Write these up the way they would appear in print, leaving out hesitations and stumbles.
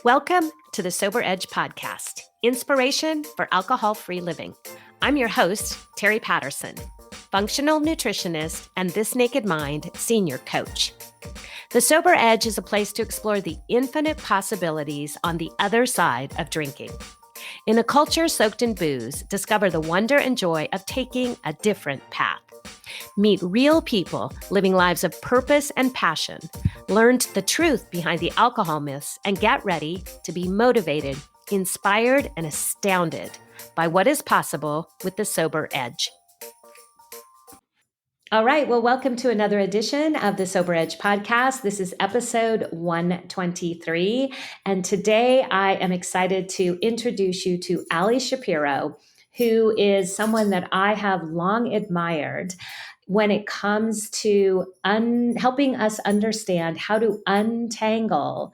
Welcome to the Sober Edge podcast, inspiration for alcohol-free living. I'm your host, Terry Patterson, functional nutritionist and This Naked Mind senior coach. The Sober Edge is a place to explore the infinite possibilities on the other side of drinking. In a culture soaked in booze, discover the wonder and joy of taking a different path. Meet real people living lives of purpose and passion, learn the truth behind the alcohol myths, and get ready to be motivated, inspired, and astounded by what is possible with the Sober Edge. All right, well, welcome to another edition of the Sober Edge podcast. This is episode 123, and today I am excited to introduce you to Ali Shapiro, who is someone that I have long admired when it comes to helping us understand how to untangle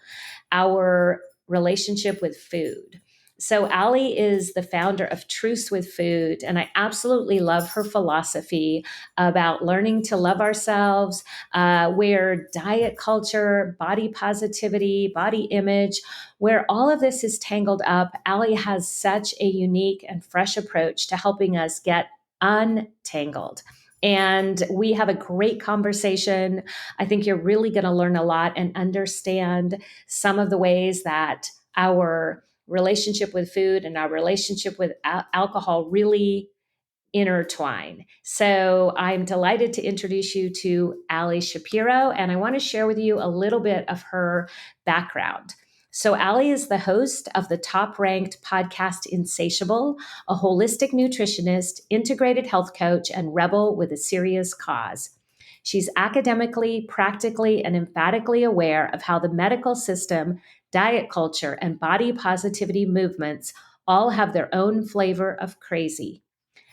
our relationship with food. So Ali is the founder of Truce With Food, and I absolutely love her philosophy about learning to love ourselves, where diet culture, body positivity, body image, where all of this is tangled up. Ali has such a unique and fresh approach to helping us get untangled. And we have a great conversation. I think you're really going to learn a lot and understand some of the ways that our relationship with food and our relationship with alcohol really intertwine. So I'm delighted to introduce you to Ali Shapiro, and I want to share with you a little bit of her background. So Ali is the host of the top-ranked podcast Insatiable, a holistic nutritionist, integrated health coach, and rebel with a serious cause. She's academically, practically, and emphatically aware of how the medical system, diet culture, and body positivity movements all have their own flavor of crazy.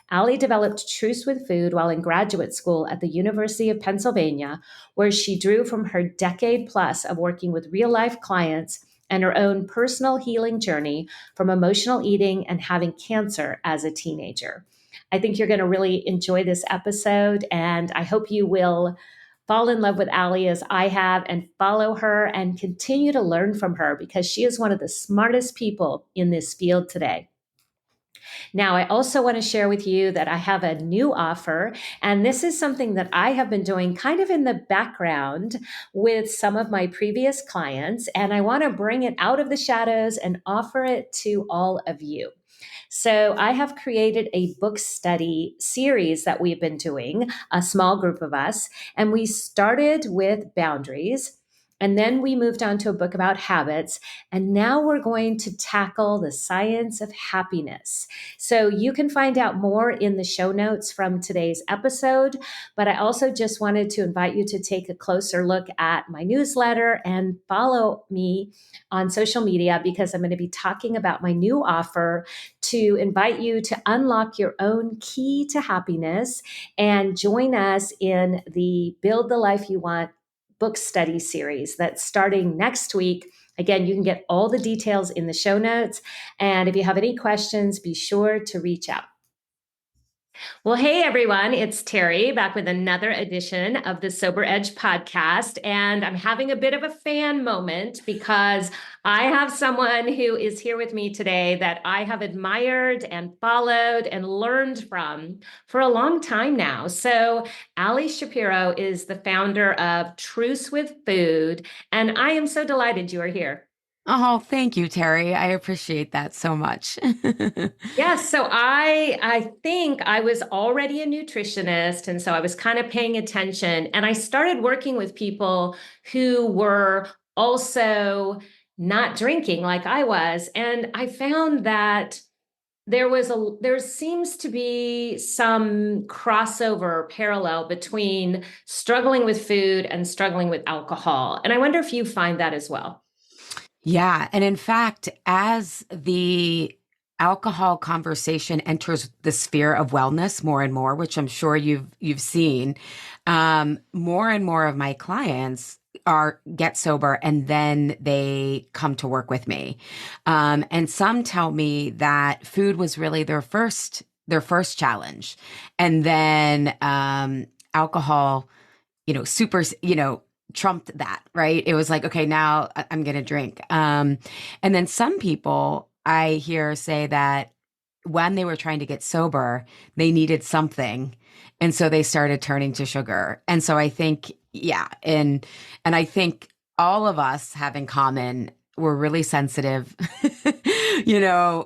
Ali developed Truce with Food while in graduate school at the University of Pennsylvania, where she drew from her decade plus of working with real-life clients and her own personal healing journey from emotional eating and having cancer as a teenager. I think you're going to really enjoy this episode, and I hope you will fall in love with Ali as I have and follow her and continue to learn from her because she is one of the smartest people in this field today. Now, I also want to share with you that I have a new offer, and this is something that I have been doing kind of in the background with some of my previous clients, and I want to bring it out of the shadows and offer it to all of you. So I have created a book study series that we've been doing, a small group of us, and we started with boundaries. And then we moved on to a book about habits. And now we're going to tackle the science of happiness. So you can find out more in the show notes from today's episode. But I also just wanted to invite you to take a closer look at my newsletter and follow me on social media because I'm going to be talking about my new offer to invite you to unlock your own key to happiness and join us in the Build the Life You Want book study series that's starting next week. Again, you can get all the details in the show notes. And if you have any questions, be sure to reach out. Well, hey, everyone, it's Terry back with another edition of the Sober Edge podcast. And I'm having a bit of a fan moment because I have someone who is here with me today that I have admired and followed and learned from for a long time now. So Ali Shapiro is the founder of Truce with Food, and I am so delighted you are here. Oh, thank you, Terry. I appreciate that so much. Yes, so I think I was already a nutritionist, and so I was kind of paying attention, and I started working with people who were also not drinking like I was, and I found that there seems to be some crossover parallel between struggling with food and struggling with alcohol, and I wonder if you find that as well. Yeah. And in fact, as the alcohol conversation enters the sphere of wellness more and more, which I'm sure you've seen, more and more of my clients get sober and then they come to work with me. And some tell me that food was really their first challenge. And then alcohol, super, trumped that, right? It was like, okay, now I'm going to drink. And then some people I hear say that when they were trying to get sober, they needed something. And so they started turning to sugar. And so I think, yeah. And I think all of us have in common, we're really sensitive,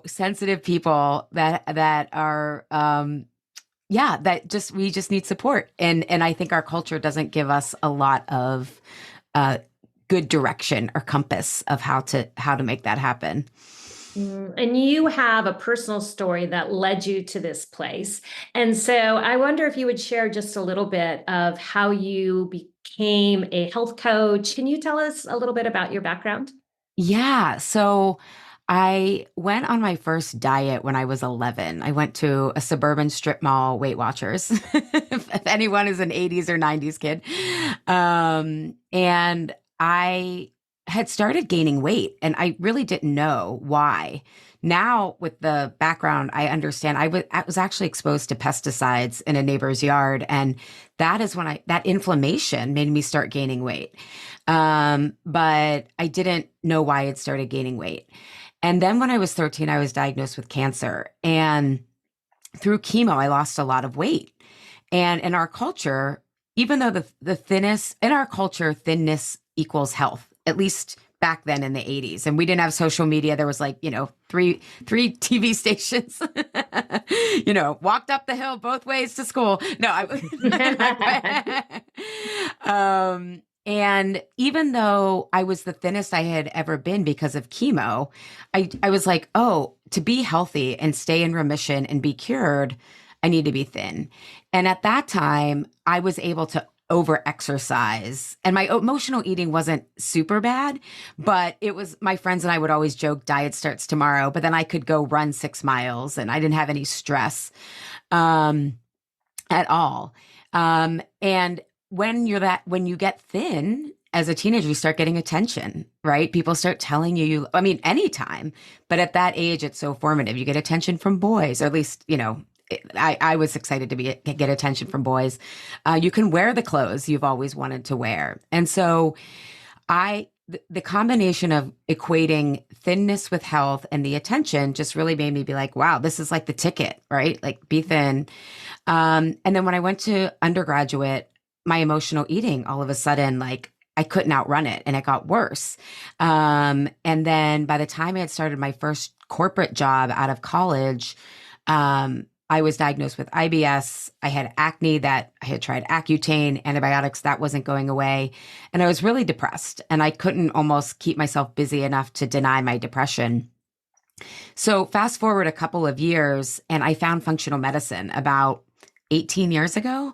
sensitive people that are, yeah, that just we just need support, and I think our culture doesn't give us a lot of uh, good direction or compass of how to make that happen. And you have a personal story that led you to this place. And so I wonder if you would share just a little bit of how you became a health coach. Can you tell us a little bit about your background? Yeah, so I went on my first diet when I was 11. I went to a suburban strip mall, Weight Watchers, if anyone is an 80s or 90s kid. And I had started gaining weight and I really didn't know why. Now, with the background, I understand I was actually exposed to pesticides in a neighbor's yard. And that is when that inflammation made me start gaining weight. But I didn't know why I had started gaining weight. And then when I was 13, I was diagnosed with cancer. And through chemo, I lost a lot of weight. And in our culture, even though the thinness in our culture, thinness equals health, at least back then in the 80s. And we didn't have social media. There was like, three TV stations, walked up the hill both ways to school. No, and even though I was the thinnest I had ever been because of chemo, I was like, oh, to be healthy and stay in remission and be cured, I need to be thin. And at that time, I was able to over exercise and my emotional eating wasn't super bad, but it was my friends and I would always joke diet starts tomorrow, but then I could go run 6 miles and I didn't have any stress at all. And when you get thin as a teenager, you start getting attention, right? People start telling I mean, anytime, but at that age, it's so formative. You get attention from boys, or at least, I was excited to get attention from boys. You can wear the clothes you've always wanted to wear. And so the combination of equating thinness with health and the attention just really made me be like, wow, this is like the ticket, right? Like be thin. And then when I went to undergraduate, my emotional eating, all of a sudden, like I couldn't outrun it and it got worse. And then by the time I had started my first corporate job out of college, I was diagnosed with IBS. I had acne that I had tried Accutane, antibiotics, that wasn't going away. And I was really depressed and I couldn't almost keep myself busy enough to deny my depression. So fast forward a couple of years and I found functional medicine about 18 years ago.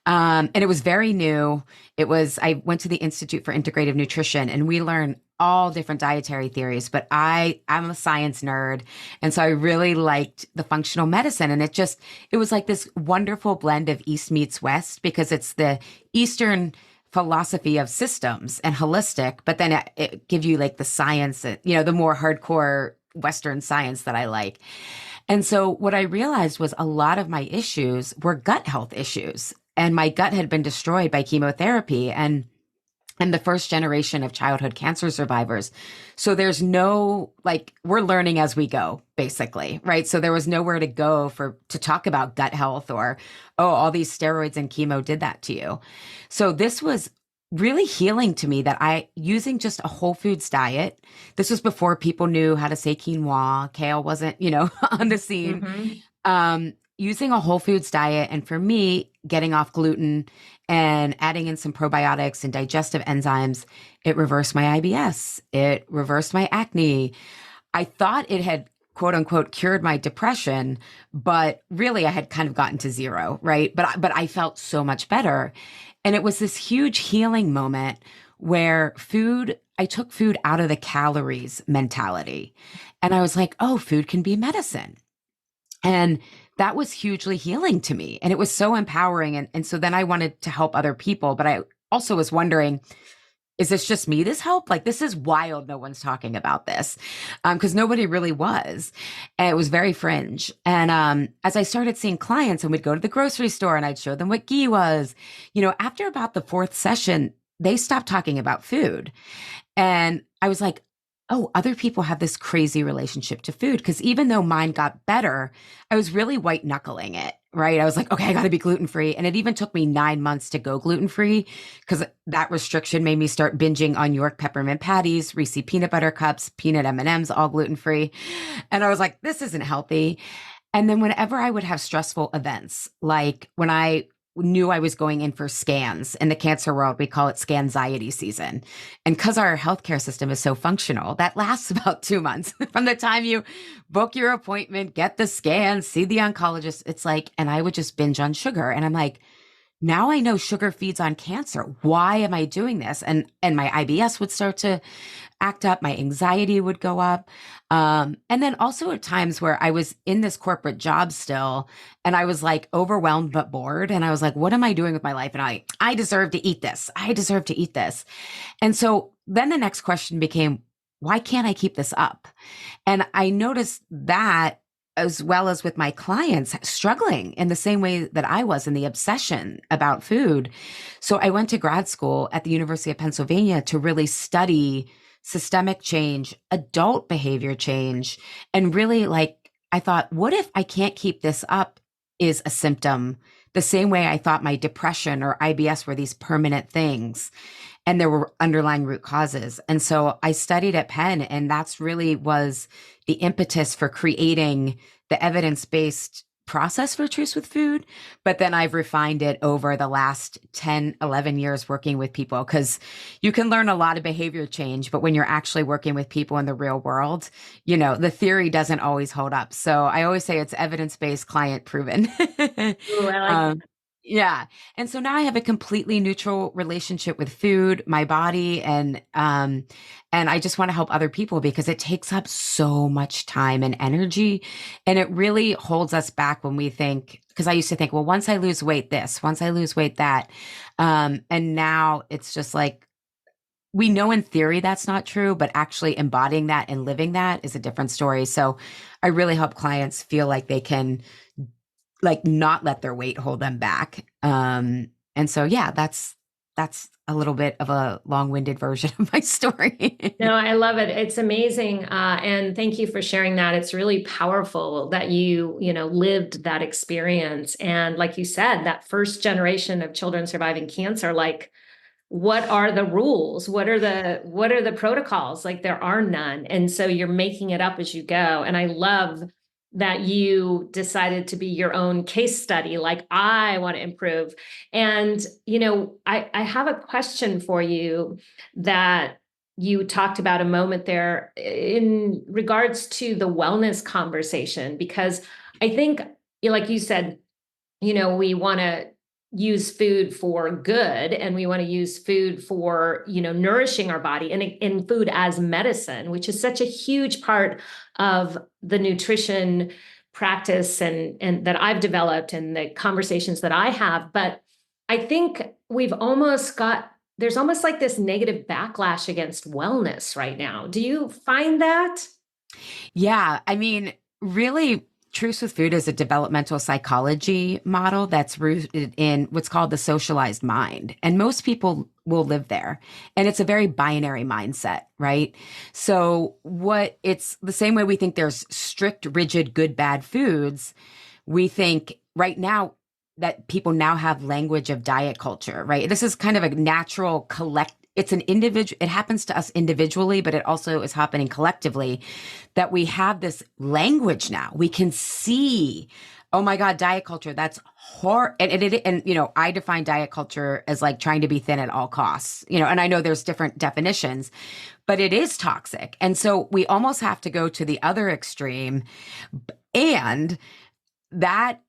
And it was very new. I went to the Institute for Integrative Nutrition and we learned all different dietary theories, but I'm a science nerd. And so I really liked the functional medicine. And it was like this wonderful blend of East meets West because it's the Eastern philosophy of systems and holistic, but then it give you like the science, the more hardcore Western science that I like. And so what I realized was a lot of my issues were gut health issues. And my gut had been destroyed by chemotherapy and the first generation of childhood cancer survivors. So there's we're learning as we go, basically, right? So there was nowhere to go to talk about gut health or, oh, all these steroids and chemo did that to you. So this was really healing to me that using just a whole foods diet, this was before people knew how to say quinoa, kale wasn't, on the scene. Mm-hmm. Using a whole foods diet. And for me, getting off gluten and adding in some probiotics and digestive enzymes, it reversed my IBS. It reversed my acne. I thought it had quote unquote cured my depression, but really I had kind of gotten to zero, right? But I felt so much better. And it was this huge healing moment where I took food out of the calories mentality. And I was like, oh, food can be medicine. And that was hugely healing to me. And it was so empowering. And so then I wanted to help other people. But I also was wondering, is this just me, this help? Like, this is wild. No one's talking about this because nobody really was. And it was very fringe. And as I started seeing clients and we'd go to the grocery store and I'd show them what ghee was, after about the fourth session, they stopped talking about food. And I was like, oh, other people have this crazy relationship to food. Because even though mine got better, I was really white knuckling it, right? I was like, okay, I got to be gluten free. And it even took me 9 months to go gluten free because that restriction made me start binging on York peppermint patties, Reese peanut butter cups, peanut M&Ms, all gluten free. And I was like, this isn't healthy. And then whenever I would have stressful events, like when I knew I was going in for scans in the cancer world, we call it scanxiety season. And because our healthcare system is so functional, that lasts about 2 months from the time you book your appointment, get the scan, see the oncologist. It's like, and I would just binge on sugar. And I'm like, now I know sugar feeds on cancer. Why am I doing this? And my IBS would start to act up, my anxiety would go up. And then also at times where I was in this corporate job still, and I was like overwhelmed but bored. And I was like, what am I doing with my life? And I deserve to eat this. I deserve to eat this. And so then the next question became, why can't I keep this up? And I noticed that as well as with my clients struggling in the same way that I was in the obsession about food. So I went to grad school at the University of Pennsylvania to really study systemic change, adult behavior change, and really like, I thought, what if I can't keep this up is a symptom, the same way I thought my depression or IBS were these permanent things and there were underlying root causes. And so I studied at Penn, and that's really was the impetus for creating the evidence-based process for Truce with Food. But then I've refined it over the last 10, 11 years working with people, because you can learn a lot of behavior change, but when you're actually working with people in the real world, you know, the theory doesn't always hold up. So I always say it's evidence-based, client proven. Ooh, I like um, yeah. And so now I have a completely neutral relationship with food, my body, and I just want to help other people because it takes up so much time and energy. And it really holds us back when we think, because I used to think, well, once I lose weight, this, once I lose weight, that. And now it's just like, we know in theory that's not true, but actually embodying that and living that is a different story. So I really help clients feel like they can like not let their weight hold them back. And so, yeah, that's a little bit of a long-winded version of my story. No, I love it. It's amazing. And thank you for sharing that. It's really powerful that you know, lived that experience. And like you said, that first generation of children surviving cancer, like, what are the rules? What are the protocols? Like, there are none. And so you're making it up as you go. And I love that you decided to be your own case study. Like, I want to improve. And, you know, I have a question for you that you talked about a moment there in regards to the wellness conversation, because I think, like you said, you know, we want to use food for good, and we want to use food for, you know, nourishing our body, and in food as medicine, which is such a huge part of the nutrition practice and that I've developed and the conversations that I have. But I think there's almost like this negative backlash against wellness right now. Do you find that? Yeah, I mean, really, Truce with Food is a developmental psychology model that's rooted in what's called the socialized mind. And most people will live there. And it's a very binary mindset, right? So what it's the same way we think there's strict, rigid, good, bad foods, we think right now that people now have language of diet culture, right? This is kind of a natural it's an individual, it happens to us individually, but it also is happening collectively, that we have this language now. We can see, oh my God, diet culture, that's horror. And you know, I define diet culture as like trying to be thin at all costs, you know, and I know there's different definitions, but it is toxic. And so we almost have to go to the other extreme. And that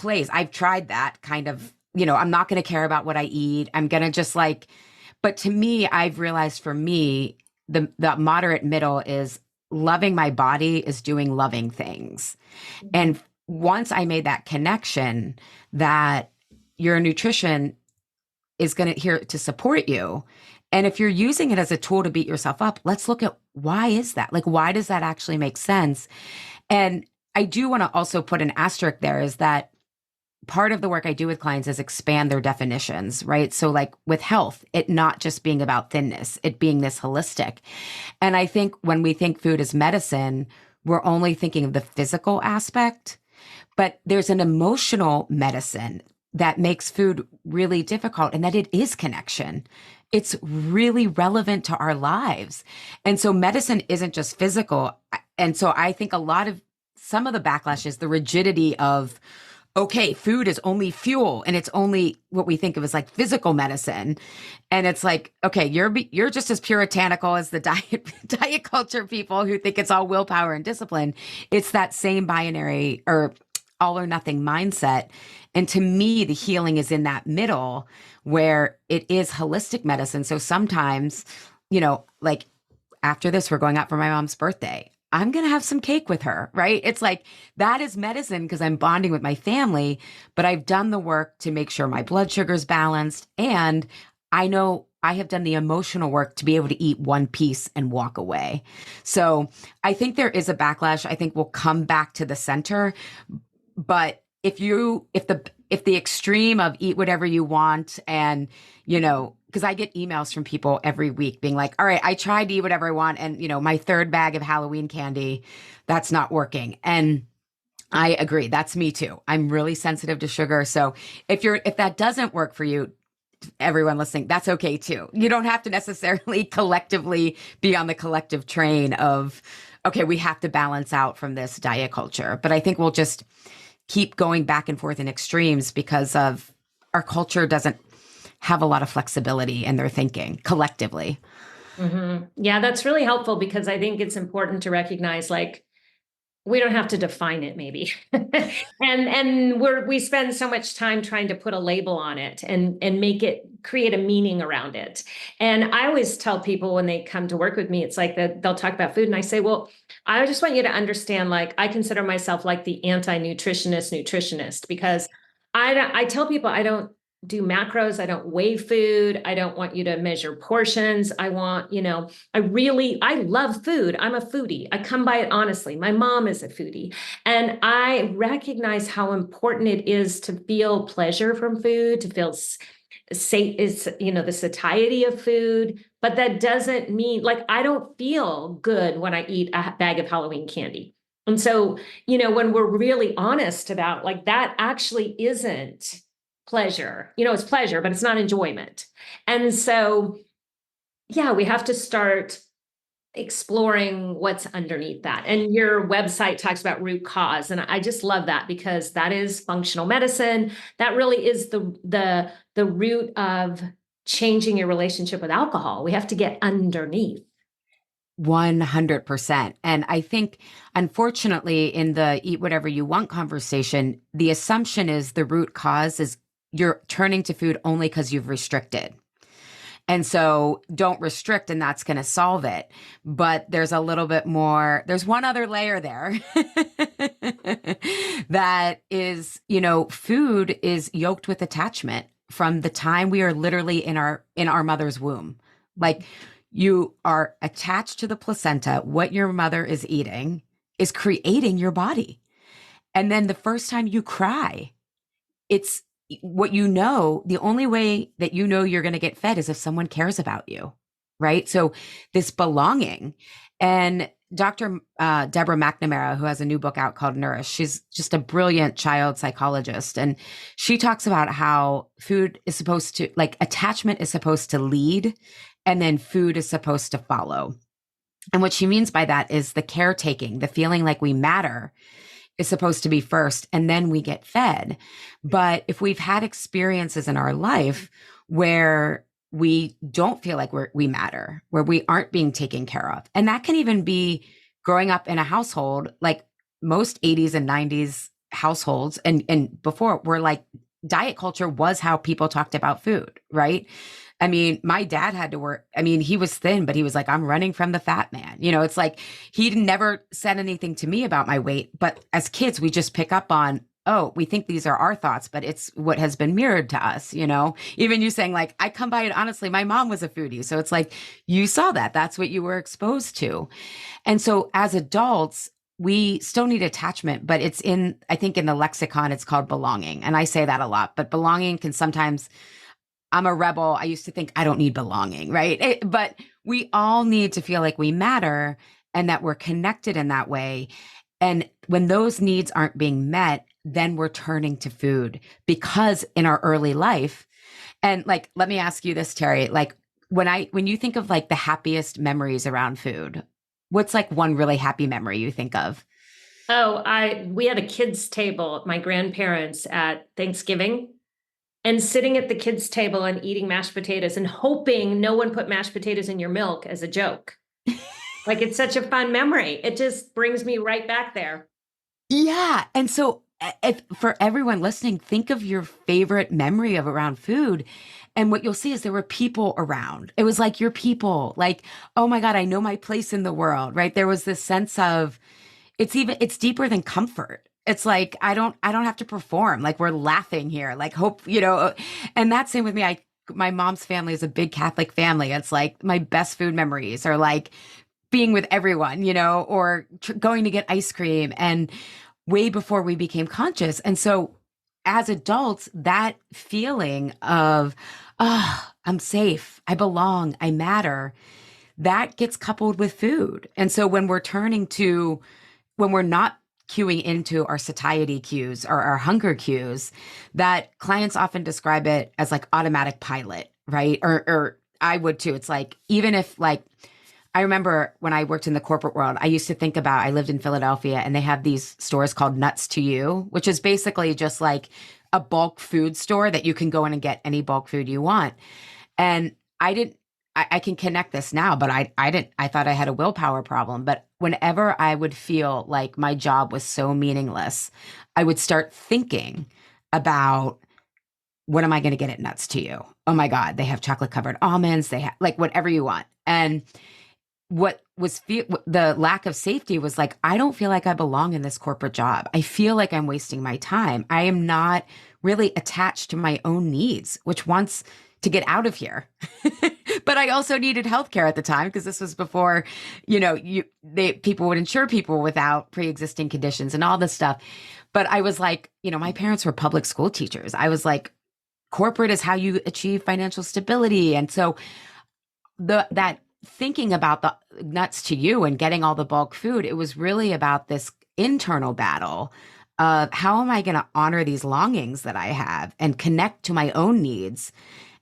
I've tried that kind of, you know, I'm not going to care about what I eat. I'm going to just like, but to me, I've realized for me, the moderate middle is loving my body is doing loving things. And once I made that connection that your nutrition is going to here to support you. And if you're using it as a tool to beat yourself up, let's look at why is that? Like, why does that actually make sense? And I do want to also put an asterisk there is that part of the work I do with clients is expand their definitions, right? So like with health, it not just being about thinness, it being this holistic. And I think when we think food is medicine, we're only thinking of the physical aspect, but there's an emotional medicine that makes food really difficult, and that it is connection. It's really relevant to our lives. And so medicine isn't just physical. And so I think some of the backlash is the rigidity of, okay, food is only fuel and it's only what we think of as like physical medicine. And it's like, okay, you're just as puritanical as the diet culture people who think it's all willpower and discipline. It's that same binary or all or nothing mindset. And to me, the healing is in that middle where it is holistic medicine. So sometimes, like after this, we're going out for my mom's birthday. I'm going to have some cake with her, right? It's like that is medicine because I'm bonding with my family, but I've done the work to make sure my blood sugar's balanced. And I know I have done the emotional work to be able to eat one piece and walk away. So I think there is a backlash. I think we'll come back to the center. But if the extreme of eat whatever you want and, because I get emails from people every week being like, all right, I tried to eat whatever I want. And, my third bag of Halloween candy, that's not working. And I agree. That's me too. I'm really sensitive to sugar. So if that doesn't work for you, everyone listening, that's okay too. You don't have to necessarily collectively be on the collective train of, okay, we have to balance out from this diet culture. But I think we'll just keep going back and forth in extremes because of our culture doesn't have a lot of flexibility in their thinking collectively. Mm-hmm. Yeah, that's really helpful because I think it's important to recognize like we don't have to define it maybe. and we spend so much time trying to put a label on it and make it create a meaning around it. And I always tell people when they come to work with me, it's like that they'll talk about food and I say, well, I just want you to understand, like, I consider myself like the anti-nutritionist because I tell people I don't do macros. I don't weigh food. I don't want you to measure portions. I want, I love food. I'm a foodie. I come by it honestly. My mom is a foodie. And I recognize how important it is to feel pleasure from food, to feel the satiety of food. But that doesn't mean like I don't feel good when I eat a bag of Halloween candy. And so, when we're really honest about like that actually isn't pleasure, it's pleasure, but it's not enjoyment. And so, yeah, we have to start exploring what's underneath that. And your website talks about root cause. And I just love that because that is functional medicine. That really is the root of changing your relationship with alcohol. We have to get underneath. 100%. And I think, unfortunately, in the eat whatever you want conversation, the assumption is the root cause is you're turning to food only because you've restricted. And so don't restrict and that's going to solve it. But there's a little bit more, there's one other layer there that is, food is yoked with attachment from the time we are literally in our mother's womb. Like you are attached to the placenta. What your mother is eating is creating your body. And then the first time you cry, it's what the only way that you're going to get fed is if someone cares about you, right? So this belonging. And Dr. Deborah McNamara, who has a new book out called Nourish, she's just a brilliant child psychologist. And she talks about how food is supposed to, like attachment is supposed to lead, and then food is supposed to follow. And what she means by that is the caretaking, the feeling like we matter is supposed to be first, and then we get fed. But if we've had experiences in our life where we don't feel like we matter, where we aren't being taken care of, and that can even be growing up in a household, like most 80s and 90s households, and before were like diet culture was how people talked about food, right? I mean, my dad had to work. I mean, he was thin, but he was like, I'm running from the fat man. It's like he never said anything to me about my weight. But as kids, we just pick up on, oh, we think these are our thoughts, but it's what has been mirrored to us, Even you saying like, I come by it honestly, my mom was a foodie. So it's like, you saw that. That's what you were exposed to. And so as adults, we still need attachment, but it's I think in the lexicon, it's called belonging. And I say that a lot, but belonging can sometimes, I'm a rebel. I used to think I don't need belonging, right? But we all need to feel like we matter and that we're connected in that way. And when those needs aren't being met, then we're turning to food because in our early life, and like, let me ask you this, Terry, like when you think of like the happiest memories around food, what's like one really happy memory you think of? We had a kids' table at my grandparents at Thanksgiving, and sitting at the kids' table and eating mashed potatoes and hoping no one put mashed potatoes in your milk as a joke. Like it's such a fun memory. It just brings me right back there. Yeah. And so if for everyone listening, think of your favorite memory of around food. And what you'll see is there were people around. It was like your people, like, oh my God, I know my place in the world, right? There was this sense of it's deeper than comfort. It's like I don't have to perform. Like we're laughing here. Like hope, and that's same with me. My mom's family is a big Catholic family. It's like my best food memories are like being with everyone, or going to get ice cream and way before we became conscious. And so as adults, that feeling of, oh, I'm safe, I belong, I matter, that gets coupled with food. And so when we're not cueing into our satiety cues or our hunger cues, that clients often describe it as like automatic pilot, right? Or I would too. It's like, even if like, I remember when I worked in the corporate world, I used to think about, I lived in Philadelphia and they have these stores called Nuts to You, which is basically just like a bulk food store that you can go in and get any bulk food you want. And I can connect this now, but I thought I had a willpower problem. But whenever I would feel like my job was so meaningless, I would start thinking about, what am I going to get at Nuts to You? Oh my God, they have chocolate covered almonds. They have like whatever you want. And the lack of safety was like, I don't feel like I belong in this corporate job. I feel like I'm wasting my time. I am not really attached to my own needs, which wants to get out of here. But I also needed healthcare at the time because this was before, people would insure people without pre-existing conditions and all this stuff. But I was like, my parents were public school teachers. I was like, corporate is how you achieve financial stability. And so that thinking about the Nuts to You and getting all the bulk food, it was really about this internal battle of how am I going to honor these longings that I have and connect to my own needs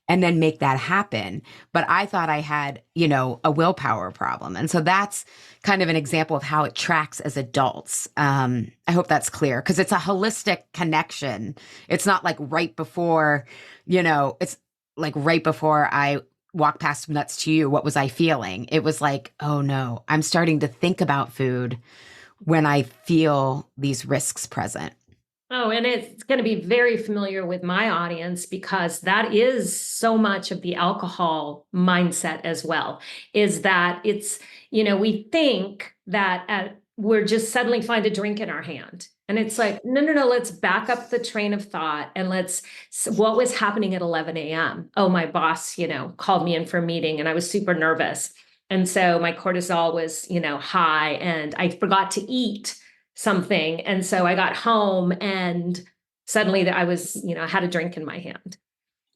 and then make that happen. But I thought I had, a willpower problem. And so that's kind of an example of how it tracks as adults. I hope that's clear because it's a holistic connection. It's not like right before, it's like right before I walk past Nuts to You, what was I feeling? It was like, oh no, I'm starting to think about food when I feel these risks present. Oh, and it's going to be very familiar with my audience because that is so much of the alcohol mindset as well, is that it's, we think that we're just suddenly find a drink in our hand. And it's like, no, no, no, let's back up the train of thought and what was happening at 11 a.m.? Oh, my boss, called me in for a meeting and I was super nervous. And so my cortisol was, high and I forgot to eat something. And so I got home and suddenly I was, I had a drink in my hand.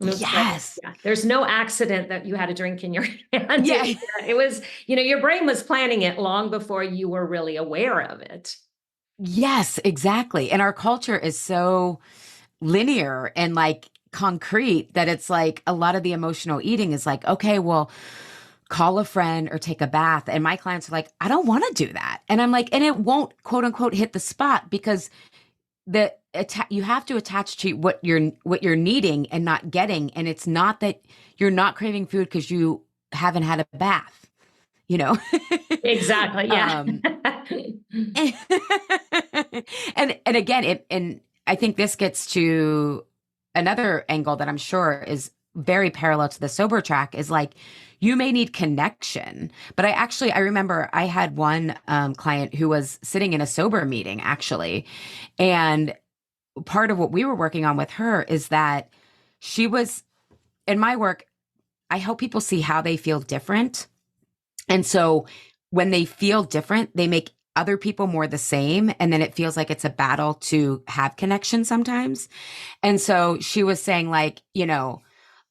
Yes. Like, yeah, there's no accident that you had a drink in your hand. Yeah. It was, your brain was planning it long before you were really aware of it. Yes, exactly. And our culture is so linear and like concrete that it's like a lot of the emotional eating is like, okay, well, call a friend or take a bath. And my clients are like, I don't want to do that. And I'm like, and it won't quote unquote hit the spot because you have to attach to what you're needing and not getting. And it's not that you're not craving food because you haven't had a bath, Exactly. Yeah. And again, and I think this gets to another angle that I'm sure is very parallel to the sober track is like, you may need connection, but I remember I had one client who was sitting in a sober meeting actually. And part of what we were working on with her is that she was in my work. I help people see how they feel different. And so when they feel different, they make other people more the same. And then it feels like it's a battle to have connection sometimes. And so she was saying, like,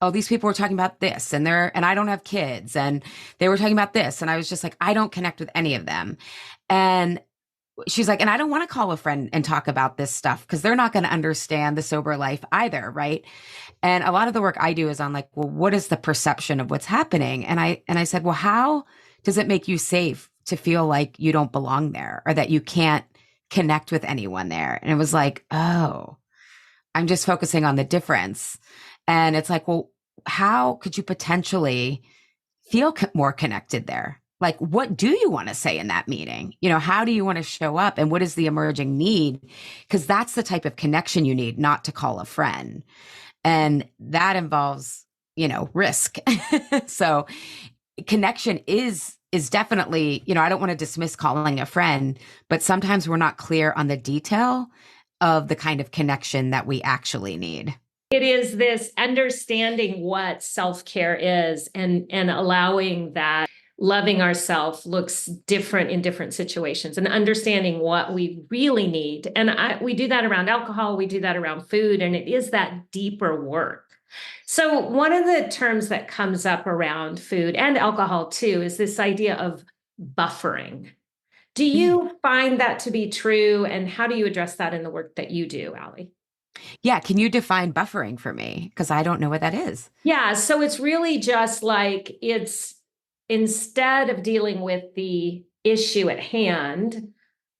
oh, these people were talking about this and I don't have kids and they were talking about this. And I was just like, I don't connect with any of them. And she's like, and I don't want to call a friend and talk about this stuff because they're not going to understand the sober life either. Right. And a lot of the work I do is on like, well, what is the perception of what's happening? And I said, well, how does it make you safe to feel like you don't belong there or that you can't connect with anyone there? And it was like, oh, I'm just focusing on the difference. And it's like, well, how could you potentially feel more connected there? Like, what do you want to say in that meeting? How do you want to show up and what is the emerging need? Because that's the type of connection you need, not to call a friend. And that involves, risk. So connection is definitely, I don't want to dismiss calling a friend, but sometimes we're not clear on the detail of the kind of connection that we actually need. It is this understanding what self-care is and allowing that loving ourselves looks different in different situations and understanding what we really need. And we do that around alcohol, we do that around food, and it is that deeper work. So one of the terms that comes up around food and alcohol too is this idea of buffering. Do you find that to be true? And how do you address that in the work that you do, Ali? Yeah. Can you define buffering for me? Because I don't know what that is. Yeah, so it's really just like it's instead of dealing with the issue at hand,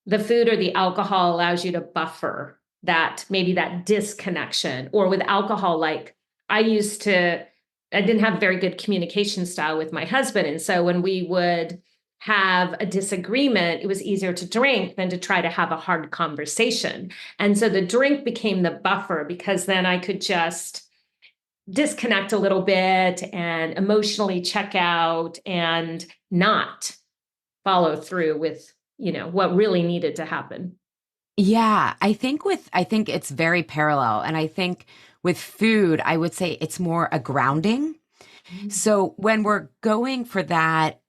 the food or the alcohol allows you to buffer that, maybe that disconnection. Or with alcohol, like I didn't have very good communication style with my husband. And so when we would have a disagreement, it was easier to drink than to try to have a hard conversation. And so the drink became the buffer because then I could just disconnect a little bit and emotionally check out and not follow through with, what really needed to happen. Yeah, I think it's very parallel. And I think with food, I would say it's more a grounding. So when we're going for that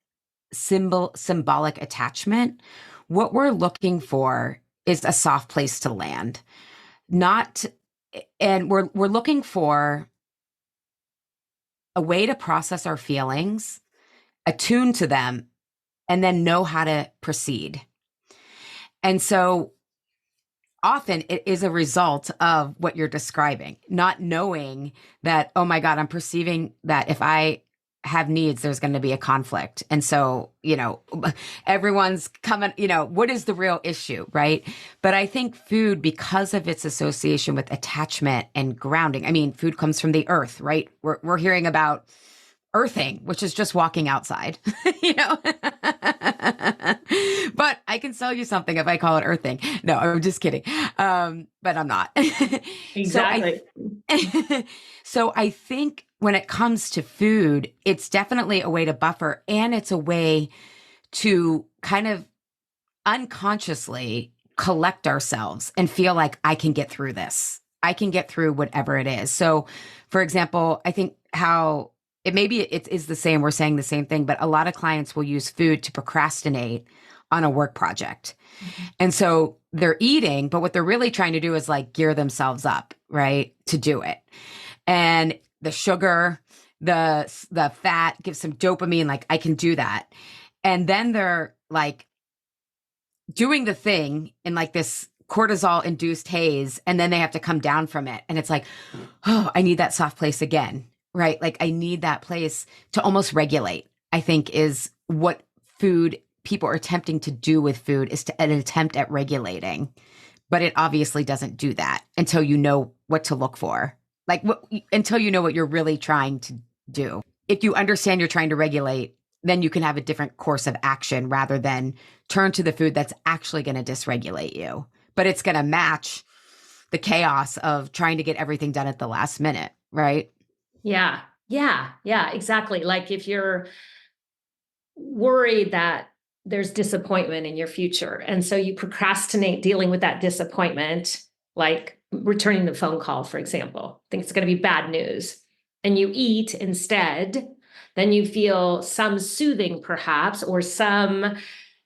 symbolic attachment, what we're looking for is a soft place to land. Not and we're looking for a way to process our feelings, attune to them, and then know how to proceed. And so often it is a result of what you're describing, not knowing that, oh my God, I'm perceiving that if I have needs, there's going to be a conflict. And so, everyone's coming, what is the real issue, right? But I think food, because of its association with attachment and grounding, I mean, food comes from the earth, right? We're hearing about earthing, which is just walking outside, you know? But I can sell you something if I call it earthing. No, I'm just kidding. But I'm not. Exactly. So I think when it comes to food, it's definitely a way to buffer, and it's a way to kind of unconsciously collect ourselves and feel like I can get through this. I can get through whatever it is. So, for example, I think how it is the same, we're saying the same thing, but a lot of clients will use food to procrastinate on a work project. Mm-hmm. And so they're eating, but what they're really trying to do is like gear themselves up, right, to do it. And the sugar, the fat gives some dopamine, like I can do that. And then they're like doing the thing in like this cortisol induced haze, and then they have to come down from it. And it's like, oh, I need that soft place again, right? Like I need that place to almost regulate, I think is what food people are attempting to do with food, is an attempt at regulating. But it obviously doesn't do that until you know what to look for. Like until you know what you're really trying to do. If you understand you're trying to regulate, then you can have a different course of action rather than turn to the food that's actually going to dysregulate you. But it's going to match the chaos of trying to get everything done at the last minute, right? Yeah. Yeah, exactly. Like if you're worried that there's disappointment in your future, and so you procrastinate dealing with that disappointment, like returning the phone call, for example, think it's going to be bad news, and you eat instead, then you feel some soothing perhaps, or some,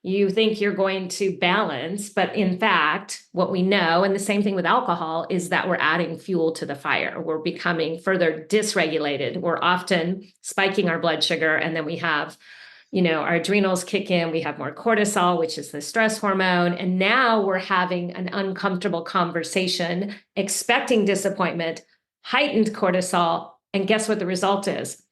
you think you're going to balance, but in fact, what we know, and the same thing with alcohol, is that we're adding fuel to the fire. We're becoming further dysregulated. We're often spiking our blood sugar, and then we have, our adrenals kick in, we have more cortisol, which is the stress hormone. And now we're having an uncomfortable conversation, expecting disappointment, heightened cortisol. And guess what the result is?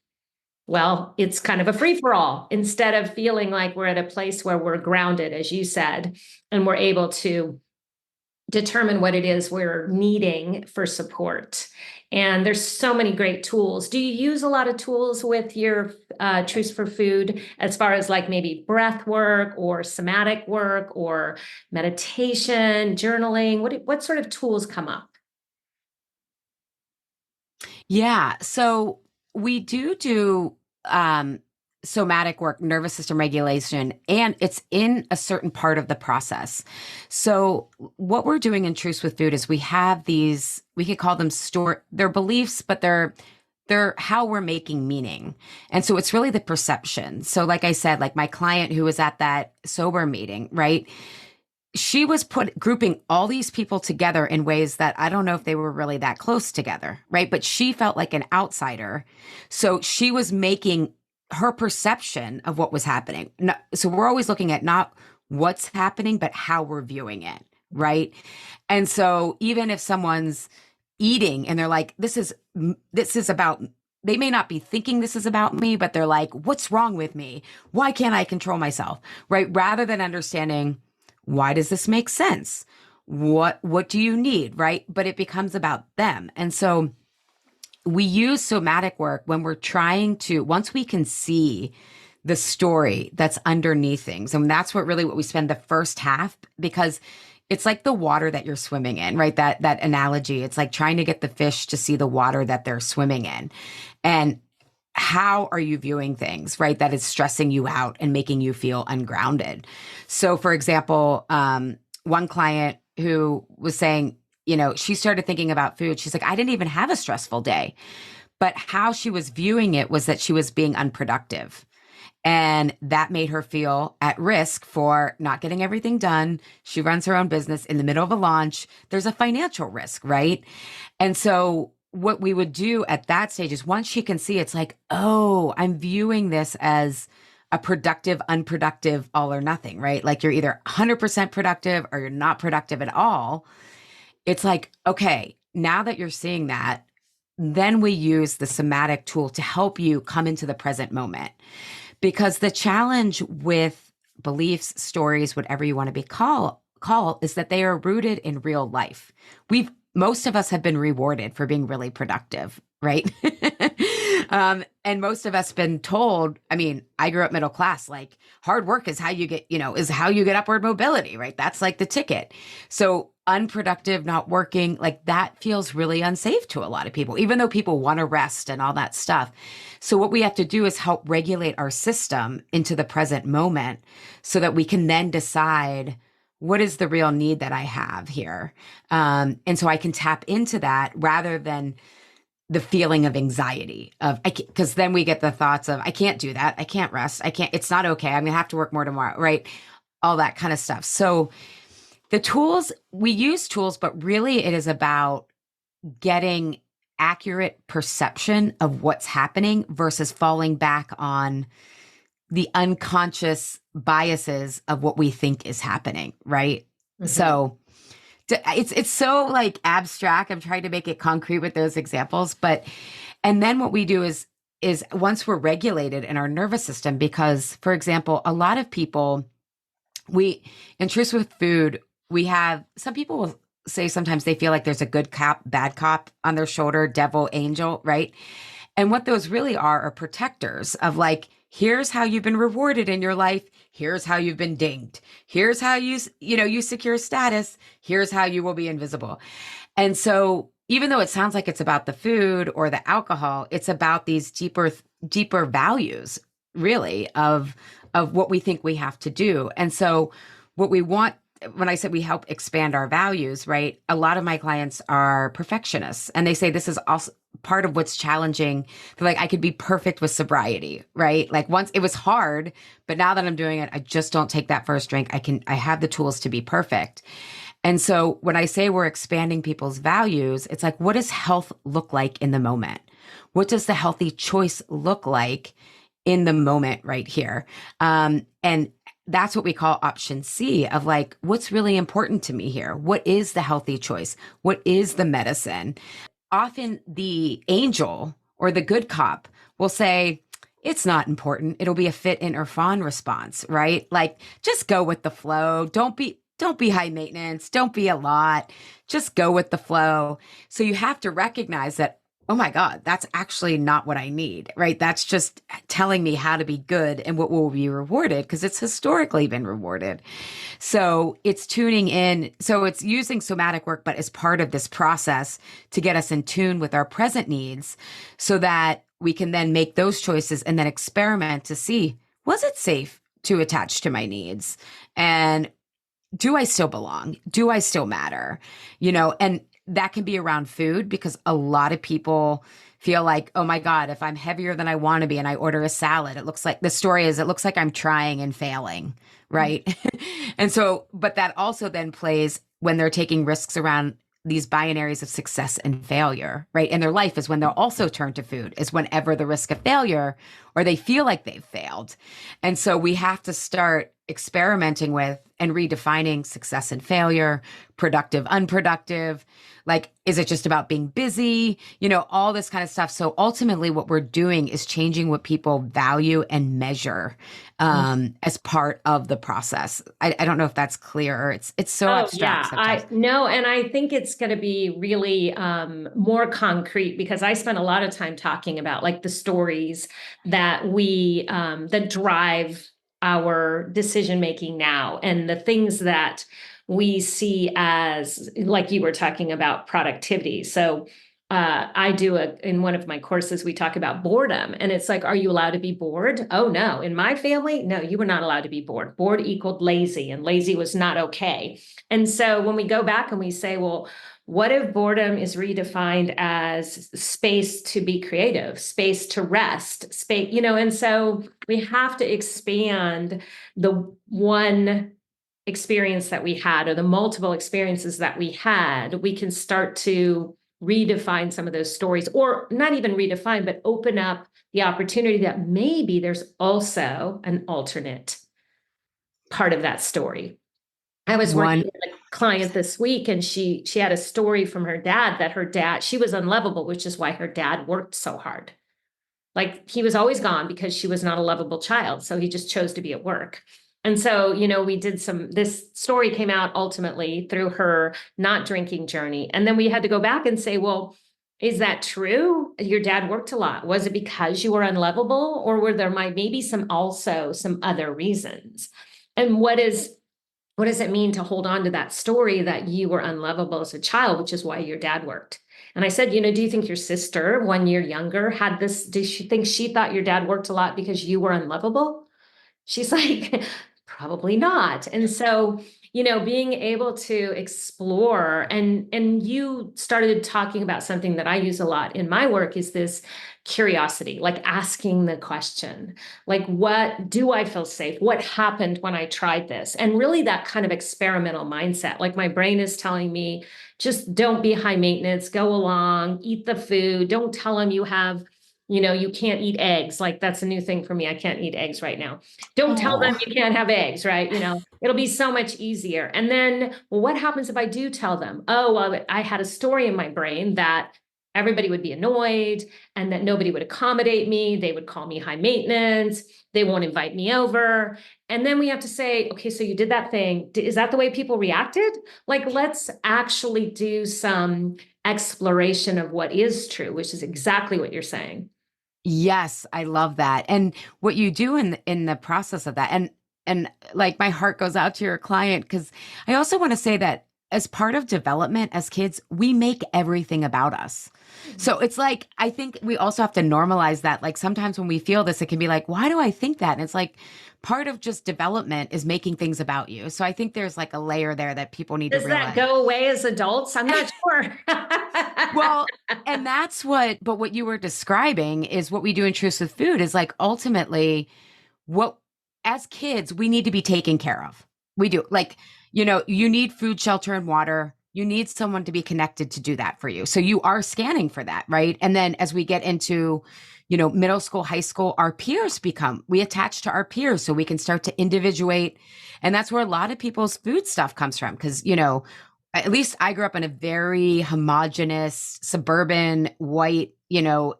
Well, it's kind of a free for all instead of feeling like we're at a place where we're grounded, as you said, and we're able to determine what it is we're needing for support. And there's so many great tools. Do you use a lot of tools with your Truce for Food as far as like maybe breath work or somatic work or meditation, journaling? What sort of tools come up? Yeah. So we do somatic work, nervous system regulation, and it's in a certain part of the process. So what we're doing in Truce with Food is we have these, we could call them they're beliefs, but they're how we're making meaning. And so it's really the perception. So like I said, like my client who was at that sober meeting, right? She was grouping all these people together in ways that I don't know if they were really that close together, right? But she felt like an outsider. So she was making her perception of what was happening. So we're always looking at not what's happening, but how we're viewing it, right? And so even if someone's eating and they're like, this is about, they may not be thinking this is about me, but they're like, what's wrong with me? Why can't I control myself, right? Rather than understanding, why does this make sense? What do you need, right? But it becomes about them. And so we use somatic work when we're trying to, once we can see the story that's underneath things. And that's what we spend the first half, because it's like the water that you're swimming in, right? That analogy, it's like trying to get the fish to see the water that they're swimming in. And how are you viewing things, right? That is stressing you out and making you feel ungrounded. So for example, one client who was saying, she started thinking about food. She's like, I didn't even have a stressful day, but how she was viewing it was that she was being unproductive. And that made her feel at risk for not getting everything done. She runs her own business in the middle of a launch. There's a financial risk, right? And so what we would do at that stage is once she can see, it's like, oh, I'm viewing this as a productive, unproductive, all or nothing, right? Like you're either 100% productive or you're not productive at all. It's like, okay, now that you're seeing that, then we use the somatic tool to help you come into the present moment. Because the challenge with beliefs, stories, whatever you want to be call is that they are rooted in real life. Most of us have been rewarded for being really productive, right? And most of us been told, I mean, I grew up middle class, like hard work is how you get, is how you get upward mobility, right? That's like the ticket. So unproductive, not working, like that feels really unsafe to a lot of people, even though people want to rest and all that stuff. So what we have to do is help regulate our system into the present moment so that we can then decide, what is the real need that I have here? And so I can tap into that rather than the feeling of anxiety because then we get the thoughts of, I can't do that. I can't rest. It's not okay. I'm going to have to work more tomorrow, right? All that kind of stuff. So the tools, we use tools, but really it is about getting accurate perception of what's happening versus falling back on the unconscious biases of what we think is happening, right? Mm-hmm. So it's so like abstract. I'm trying to make it concrete with those examples, and then what we do is once we're regulated in our nervous system, because for example, a lot of people, in Truce with Food, we have, some people will say sometimes they feel like there's a good cop, bad cop on their shoulder, devil, angel, right? And what those really are protectors of like, here's how you've been rewarded in your life. Here's how you've been dinged. Here's how you secure status. Here's how you will be invisible. And so even though it sounds like it's about the food or the alcohol, it's about these deeper values, really, of what we think we have to do. And so what we want, when I said we help expand our values, right? A lot of my clients are perfectionists, and they say this is also part of what's challenging. Like I could be perfect with sobriety, right? Like once it was hard, but now that I'm doing it, I just don't take that first drink. I have the tools to be perfect. And so when I say we're expanding people's values, it's like, what does health look like in the moment? What does the healthy choice look like in the moment right here? And that's what we call option C of like, what's really important to me here? What is the healthy choice? What is the medicine? Often the angel or the good cop will say, it's not important. It'll be a fit, in, or fawn response, right? Like just go with the flow. Don't be high maintenance. Don't be a lot. Just go with the flow. So you have to recognize that, oh my God, that's actually not what I need, right? That's just telling me how to be good and what will be rewarded because it's historically been rewarded. So it's tuning in. So it's using somatic work, but as part of this process to get us in tune with our present needs so that we can then make those choices and then experiment to see, was it safe to attach to my needs? And do I still belong? Do I still matter? And that can be around food because a lot of people feel like, oh my God, if I'm heavier than I want to be and I order a salad, it looks like I'm trying and failing, right? And so, but that also then plays when they're taking risks around these binaries of success and failure, right? In their life is when they'll also turn to food, is whenever the risk of failure or they feel like they've failed. And so we have to start experimenting with and redefining success and failure, productive, unproductive. Like, is it just about being busy? All this kind of stuff. So ultimately what we're doing is changing what people value and measure as part of the process. I don't know if that's clear. It's so Oh abstract yeah, sometimes. I no, and I think it's going to be really more concrete because I spent a lot of time talking about like the stories that we that drive our decision making now, and the things that we see as, like you were talking about, productivity. So I do in one of my courses, we talk about boredom, and it's like, are you allowed to be bored? Oh no, in my family, no, you were not allowed to be bored. Bored equaled lazy, and lazy was not okay. And so when we go back and we say, well, what if boredom is redefined as space to be creative, space to rest, space, and so we have to expand the one experience that we had or the multiple experiences that we had. We can start to redefine some of those stories, or not even redefine, but open up the opportunity that maybe there's also an alternate part of that story. I was working One, with a client this week, and she had a story from her dad that she was unlovable, which is why her dad worked so hard. Like he was always gone because she was not a lovable child. So he just chose to be at work. And so, we did this story came out ultimately through her not drinking journey. And then we had to go back and say, well, is that true? Your dad worked a lot. Was it because you were unlovable, or were there maybe some other reasons? And what does it mean to hold on to that story that you were unlovable as a child, which is why your dad worked? And I said, do you think your sister, 1 year younger, had this? Did she think she thought your dad worked a lot because you were unlovable? She's like, probably not. And so, being able to explore, and you started talking about something that I use a lot in my work is this curiosity, like asking the question, like, what do I feel safe? What happened when I tried this? And really that kind of experimental mindset, like my brain is telling me, just don't be high maintenance, go along, eat the food, don't tell them you can't eat eggs. Like that's a new thing for me. I can't eat eggs right now. Don't tell them oh, you can't have eggs, right? It'll be so much easier. And then, well, what happens if I do tell them? Oh, well, I had a story in my brain that everybody would be annoyed and that nobody would accommodate me. They would call me high maintenance. They won't invite me over. And then we have to say, okay, so you did that thing. Is that the way people reacted? Like, let's actually do some exploration of what is true, which is exactly what you're saying. yes, I love that. And what you do in the process of that, and like my heart goes out to your client because I also want to say that as part of development as kids, we make everything about us. So it's like, I think we also have to normalize that. Like sometimes when we feel this, it can be like, why do I think that? And it's like part of just development is making things about you. So I think there's like a layer there that people need to Does that realize. go away as adults? I'm not sure. Well, and but what you were describing is what we do in Truce with Food is like ultimately what, as kids, we need to be taken care of. We do. Like, you need food, shelter, and water. You need someone to be connected to do that for you. So you are scanning for that, right? And then as we get into, middle school, high school, we attach to our peers so we can start to individuate. And that's where a lot of people's food stuff comes from. Cause, at least I grew up in a very homogenous suburban white,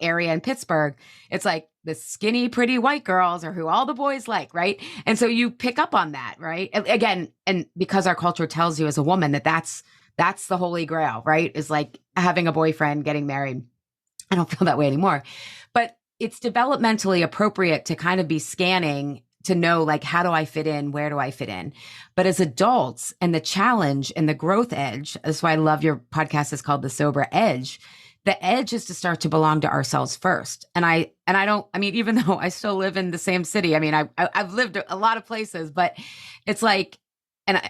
area in Pittsburgh. It's like the skinny, pretty white girls are who all the boys like, right? And so you pick up on that, right? Again, and because our culture tells you as a woman that that's the holy grail, right? Is like having a boyfriend, getting married. I don't feel that way anymore, but it's developmentally appropriate to kind of be scanning to know, like, how do I fit in? Where do I fit in? But as adults, and the challenge and the growth edge, that's why I love your podcast is called The Sober Edge. The edge is to start to belong to ourselves first. And I mean, even though I still live in the same city, I mean, I've lived a lot of places, but it's like, and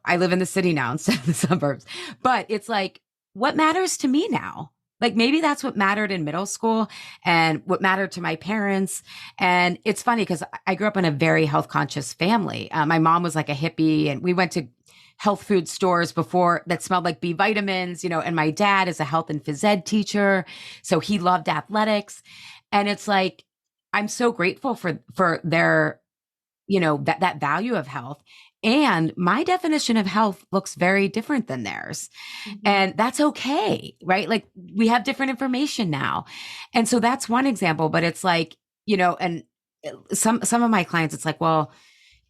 I live in the city now instead of the suburbs, but it's like, what matters to me now? Like maybe that's what mattered in middle school and what mattered to my parents. And it's funny because I grew up in a very health conscious family. My mom was like a hippie, and we went to health food stores before that smelled like B vitamins, and my dad is a health and phys ed teacher. So he loved athletics. And it's like, I'm so grateful for their, that value of health. And my definition of health looks very different than theirs. Mm-hmm. And that's okay, right? Like we have different information now. And so that's one example, but it's like, and some of my clients, it's like, well,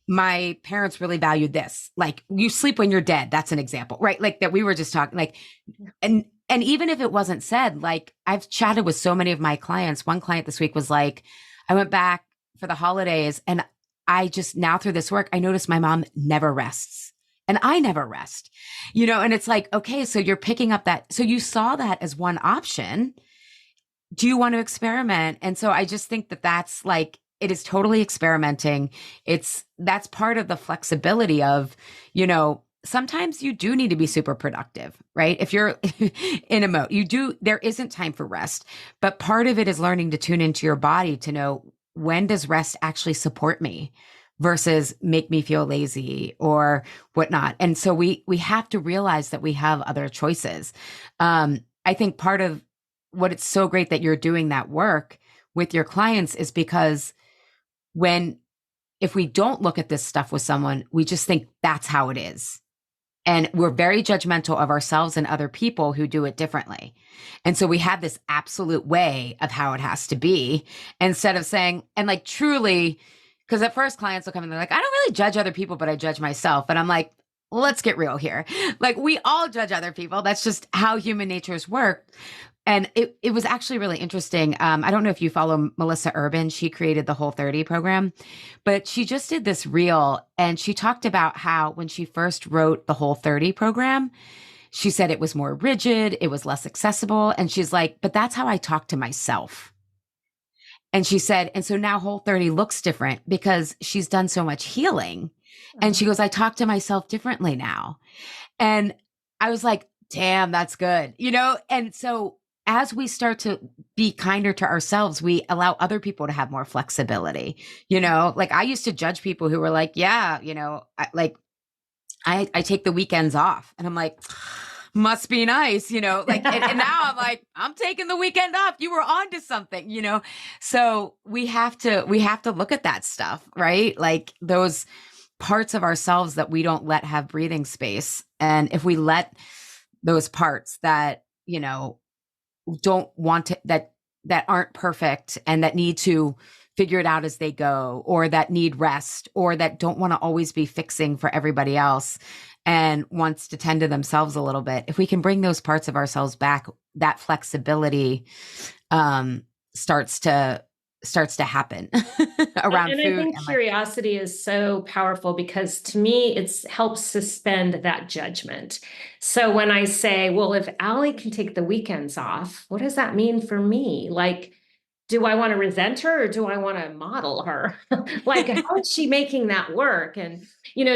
my parents really valued this. Like you sleep when you're dead. That's an example, right? Like that we were just talking like, and even if it wasn't said, like I've chatted with so many of my clients. One client this week was like, I went back for the holidays and I just now through this work, I noticed my mom never rests and I never rest, and it's like, okay, so you're picking up that. So you saw that as one option. Do you want to experiment? And so I just think that that's like, it is totally experimenting. That's part of the flexibility of, sometimes you do need to be super productive, right? If you're in a mode, there isn't time for rest, but part of it is learning to tune into your body to know when does rest actually support me versus make me feel lazy or whatnot. And so we have to realize that we have other choices. I think part of what it's so great that you're doing that work with your clients is because if we don't look at this stuff with someone, we just think that's how it is. And we're very judgmental of ourselves and other people who do it differently. And so we have this absolute way of how it has to be instead of saying, and like truly, because at first clients will come and they're like, I don't really judge other people, but I judge myself. And I'm like, let's get real here. Like we all judge other people. That's just how human natures work. And it was actually really interesting. I don't know if you follow Melissa Urban. She created the Whole30 program, but she just did this reel and she talked about how when she first wrote the Whole30 program, she said it was more rigid, it was less accessible. And she's like, but that's how I talk to myself. And she said, and so now Whole30 looks different because she's done so much healing. And she goes, I talk to myself differently now. And I was like, damn, that's good. And so as we start to be kinder to ourselves, we allow other people to have more flexibility. Like I used to judge people who were like, yeah, I take the weekends off and I'm like, must be nice, like, and now I'm like, I'm taking the weekend off. You were onto something, so we have to look at that stuff, right? Like those parts of ourselves that we don't let have breathing space. And if we let those parts that, don't want to, that aren't perfect and that need to figure it out as they go, or that need rest, or that don't want to always be fixing for everybody else and wants to tend to themselves a little bit. If we can bring those parts of ourselves back, that flexibility starts to starts to happen around And I food think and like, curiosity is so powerful because to me, it helps suspend that judgment. So when I say, well, if Allie can take the weekends off, what does that mean for me? Like, do I want to resent her or do I want to model her? Like, how is she making that work? And,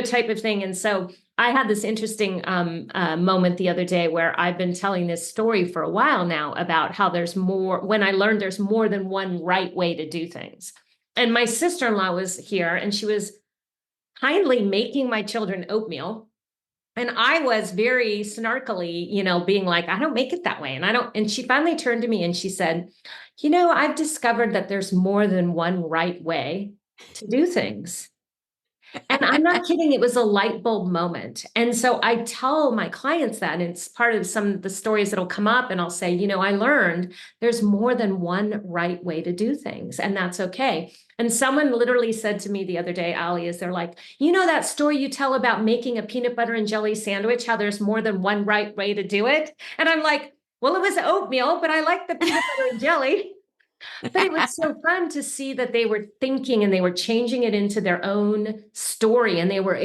type of thing. And so I had this interesting moment the other day where I've been telling this story for a while now about how there's more, when I learned there's more than one right way to do things. And my sister-in-law was here and she was kindly making my children oatmeal. And I was very snarkily, being like, I don't make it that way. And I don't, and she finally turned to me and she said, I've discovered that there's more than one right way to do things. And I'm not kidding, it was a light bulb moment. And so I tell my clients that, and it's part of some of the stories that'll come up, and I'll say, I learned there's more than one right way to do things, and that's okay. And someone literally said to me the other day, Ali, is they're like, that story you tell about making a peanut butter and jelly sandwich, how there's more than one right way to do it? And I'm like, well, it was oatmeal, but I like the peanut butter and jelly. But it was so fun to see that they were thinking and they were changing it into their own story, and they were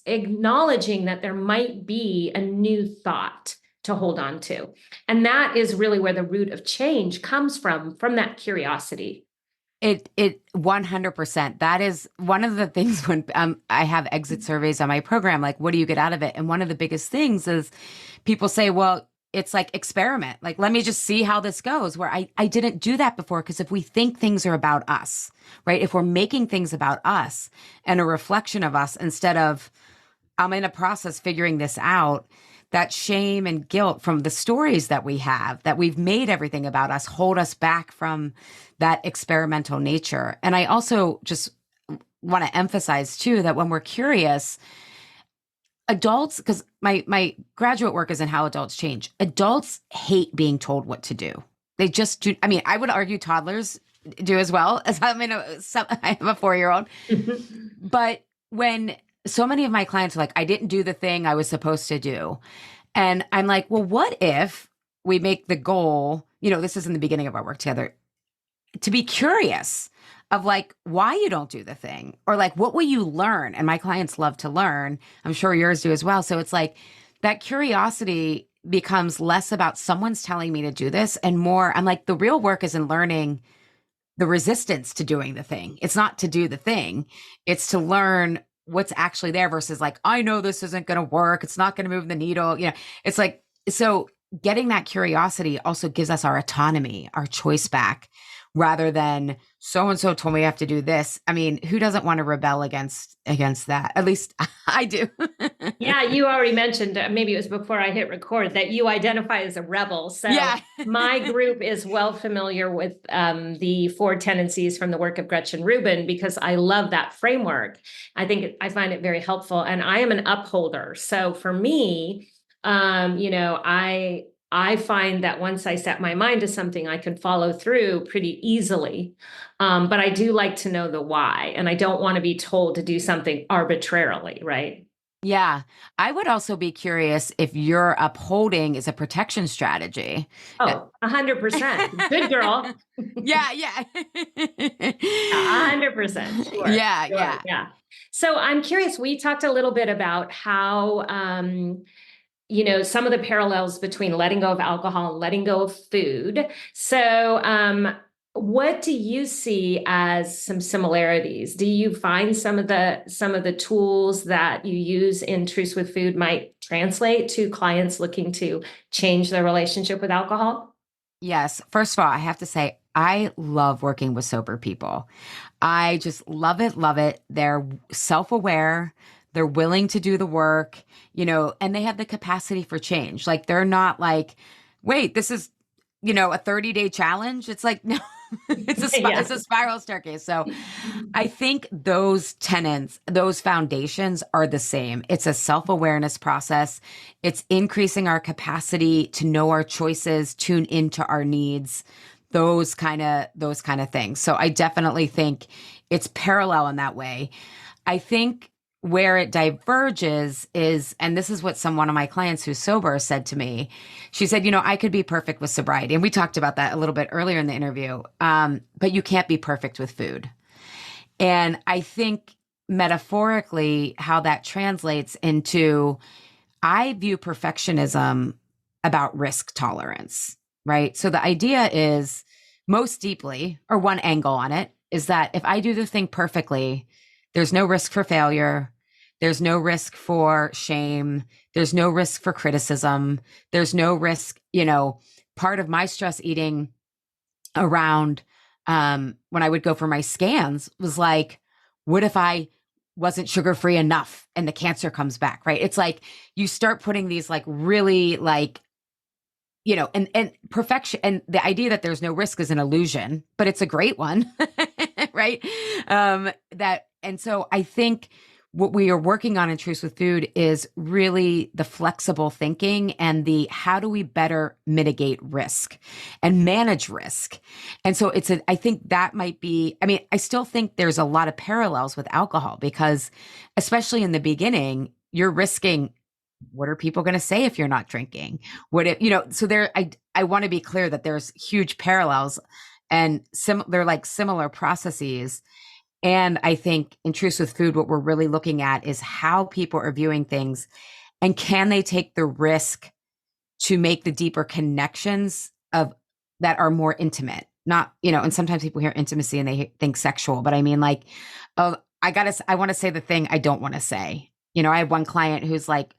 acknowledging that there might be a new thought to hold on to. And that is really where the root of change comes from that curiosity. It 100%. That is one of the things when I have exit surveys on my program, like, what do you get out of it? And one of the biggest things is people say, well, it's like experiment. Like, let me just see how this goes, where I didn't do that before. Because if we think things are about us, right? If we're making things about us and a reflection of us instead of, I'm in a process figuring this out, that shame and guilt from the stories that we have, that we've made everything about us, hold us back from that experimental nature. And I also just want to emphasize too, that when we're curious, adults, because my graduate work is in how adults change. Adults hate being told what to do. They just do. I mean, I would argue toddlers do as well. As I have a 4-year-old. But when so many of my clients are like, I didn't do the thing I was supposed to do. And I'm like, well, what if we make the goal, this is in the beginning of our work together, to be curious of like why you don't do the thing, or like, what will you learn? And my clients love to learn. I'm sure yours do as well. So it's like that curiosity becomes less about someone's telling me to do this and more, I'm like, the real work is in learning the resistance to doing the thing. It's not to do the thing. It's to learn what's actually there versus like, I know this isn't going to work. It's not going to move the needle. It's like, so getting that curiosity also gives us our autonomy, our choice back, rather than so-and-so told me I have to do this. I mean, who doesn't want to rebel against that? At least I do. Yeah, you already mentioned, maybe it was before I hit record, that you identify as a rebel. So Yeah. my group is well familiar with the 4 tendencies from the work of Gretchen Rubin, because I love that framework. I find it very helpful, and I am an upholder. So for me, I find that once I set my mind to something, I can follow through pretty easily. But I do like to know the why, and I don't want to be told to do something arbitrarily, right? Yeah. I would also be curious if your upholding is a protection strategy. Oh, 100%. Good girl. Yeah. Yeah. 100%. Sure. Yeah. Sure. Yeah. Yeah. So I'm curious, we talked a little bit about how, some of the parallels between letting go of alcohol and letting go of food. So, what do you see as some similarities? Do you find some of the tools that you use in Truce with Food might translate to clients looking to change their relationship with alcohol? Yes. First of all, I have to say, I love working with sober people. I just love it, love it. They're self-aware. They're willing to do the work, and they have the capacity for change. Like, they're not like, wait, this is, a 30-day challenge. It's like, no, it's a spiral staircase. So I think those tenets, those foundations are the same. It's a self-awareness process. It's increasing our capacity to know our choices, tune into our needs, those kind of things. So I definitely think it's parallel in that way. I think where it diverges is, and this is what one of my clients who's sober said to me. She said, I could be perfect with sobriety. And we talked about that a little bit earlier in the interview. But you can't be perfect with food. And I think metaphorically, how that translates into, I view perfectionism about risk tolerance, right? So the idea is most deeply, or one angle on it, is that if I do the thing perfectly, there's no risk for failure. There's no risk for shame. There's no risk for criticism. There's no risk, part of my stress eating around when I would go for my scans was like, what if I wasn't sugar-free enough and the cancer comes back, right? It's like you start putting these like really like, and perfection, and the idea that there's no risk is an illusion, but it's a great one, right? And so I think what we are working on in Truce with Food is really the flexible thinking and the how do we better mitigate risk and manage risk. And so I think that might be, I still think there's a lot of parallels with alcohol because especially in the beginning, you're risking, what are people going to say if you're not drinking? So I want to be clear that there's huge parallels and they're like similar processes. And I think in Truce with Food, what we're really looking at is how people are viewing things and can they take the risk to make the deeper connections that are more intimate, not, and sometimes people hear intimacy and they think sexual, but I mean like, oh, I want to say the thing I don't want to say. I have one client who's like,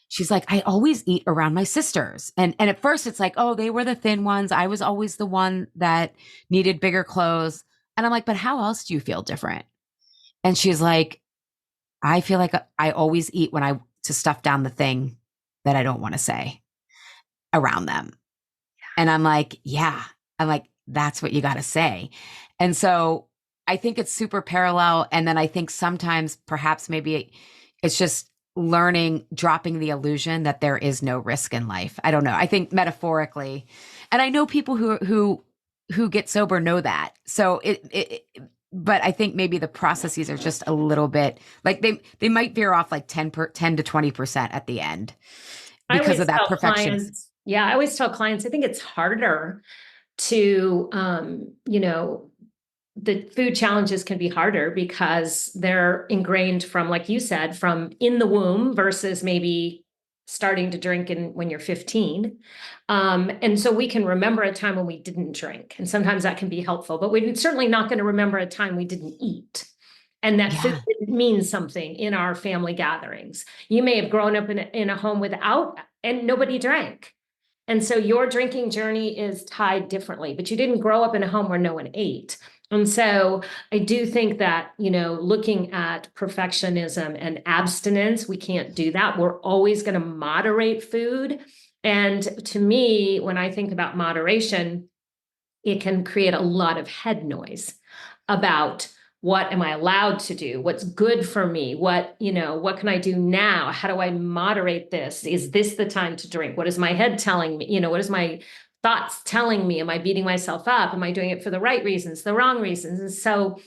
she's like, I always eat around my sisters. And at first it's like, oh, they were the thin ones. I was always the one that needed bigger clothes. And I'm like, but how else do you feel different? And she's like, I feel like I always eat to stuff down the thing that I don't want to say around them. And I'm like, yeah, that's what you got to say. And so I think it's super parallel. And then I think sometimes perhaps maybe it's just dropping the illusion that there is no risk in life. I don't know. I think metaphorically, and I know people who get sober know that. So but I think maybe the processes are just a little bit like they might veer off like 10 to 20% at the end because of that perfection. I always tell clients, I think it's harder to, the food challenges can be harder because they're ingrained from, like you said, from in the womb versus maybe starting to drink when you're 15. And so we can remember a time when we didn't drink. And sometimes that can be helpful, but we're certainly not going to remember a time we didn't eat. And that food didn't mean something in our family gatherings. You may have grown up in a home without, and nobody drank. And so your drinking journey is tied differently, but you didn't grow up in a home where no one ate. And so I do think that, looking at perfectionism and abstinence, we can't do that. We're always going to moderate food. And to me, when I think about moderation, it can create a lot of head noise about what am I allowed to do? What's good for me? What can I do now? How do I moderate this? Is this the time to drink? What is my head telling me? What is my thoughts telling me? Am I beating myself up? Am I doing it for the right reasons, the wrong reasons? And so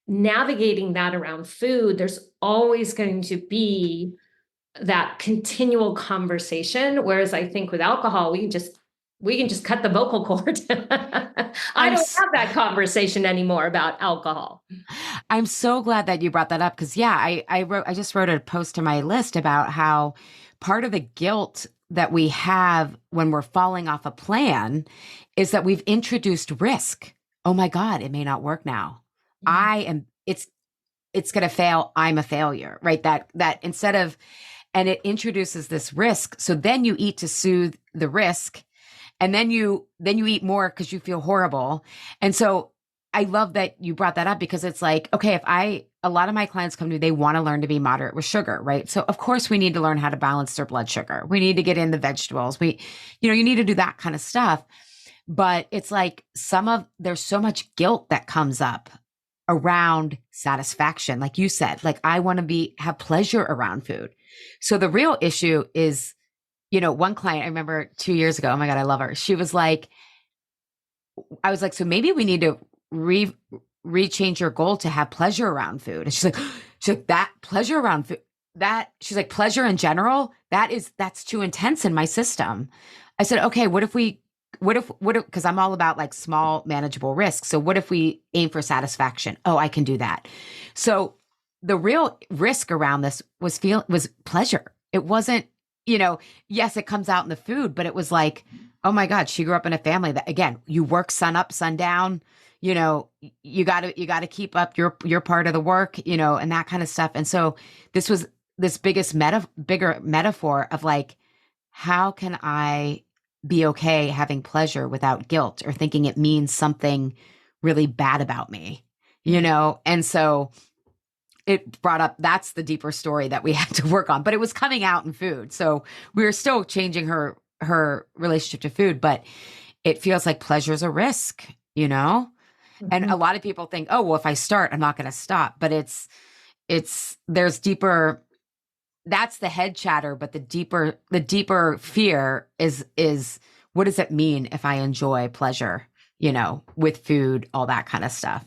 navigating that around food, there's always going to be that continual conversation. Whereas I think with alcohol, we can just cut the vocal cord. I don't have that conversation anymore about alcohol. I'm so glad that you brought that up because I just wrote a post to my list about how part of the guilt that we have when we're falling off a plan is that we've introduced risk. Oh my God, it may not work now. It's going to fail. I'm a failure, right? That instead of, and it introduces this risk. So then you eat to soothe the risk. And then you eat more because you feel horrible. And so I love that you brought that up because it's like, okay, a lot of my clients come to me, they want to learn to be moderate with sugar, right? So of course we need to learn how to balance their blood sugar. We need to get in the vegetables. You need to do that kind of stuff. But it's like there's so much guilt that comes up around satisfaction. Like you said, like I want to have pleasure around food. So the real issue is, one client I remember 2 years ago, oh my God, I love her. She was like, I was like, so maybe we need to rechange your goal to have pleasure around food. And she's like, She's like, that pleasure around food, that she's like, pleasure in general, that's too intense in my system. I said, okay, because I'm all about like small, manageable risks. So what if we aim for satisfaction? Oh, I can do that. So the real risk around this was pleasure. It wasn't, yes, it comes out in the food, but it was like, oh my God, she grew up in a family that, again, you work sun up, sun down, you gotta keep up your part of the work, and that kind of stuff. And so this was this bigger metaphor of like, how can I be okay having pleasure without guilt or thinking it means something really bad about me, And so it brought up, that's the deeper story that we had to work on, but it was coming out in food. So we were still changing her relationship to food, but it feels like pleasure's a risk, And a Mhm. lot of people think, oh, well, if I start, I'm not going to stop. But there's deeper, that's the head chatter, but the deeper fear is what does it mean if I enjoy pleasure, with food, all that kind of stuff.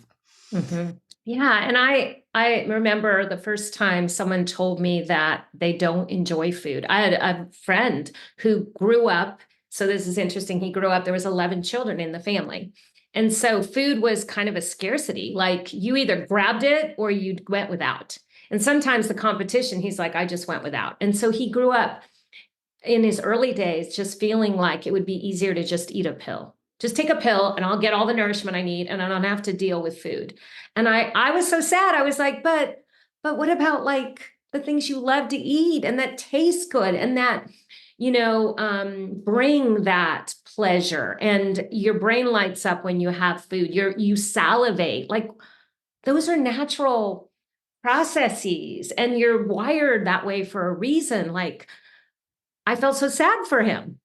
Yeah, and I remember the first time someone told me that they don't enjoy food. I had a friend who grew up, so this is interesting. He grew up, there was 11 children in the family. And so food was kind of a scarcity. Like you either grabbed it or you went without. And sometimes the competition, he's like, I just went without. And so he grew up in his early days just feeling like it would be easier to just eat a pill. Just take a pill and I'll get all the nourishment I need and I don't have to deal with food. And I was so sad. I was like, but what about like the things you love to eat and that taste good and that, bring that pleasure and your brain lights up when you have food. You salivate. Like those are natural processes and you're wired that way for a reason. Like I felt so sad for him.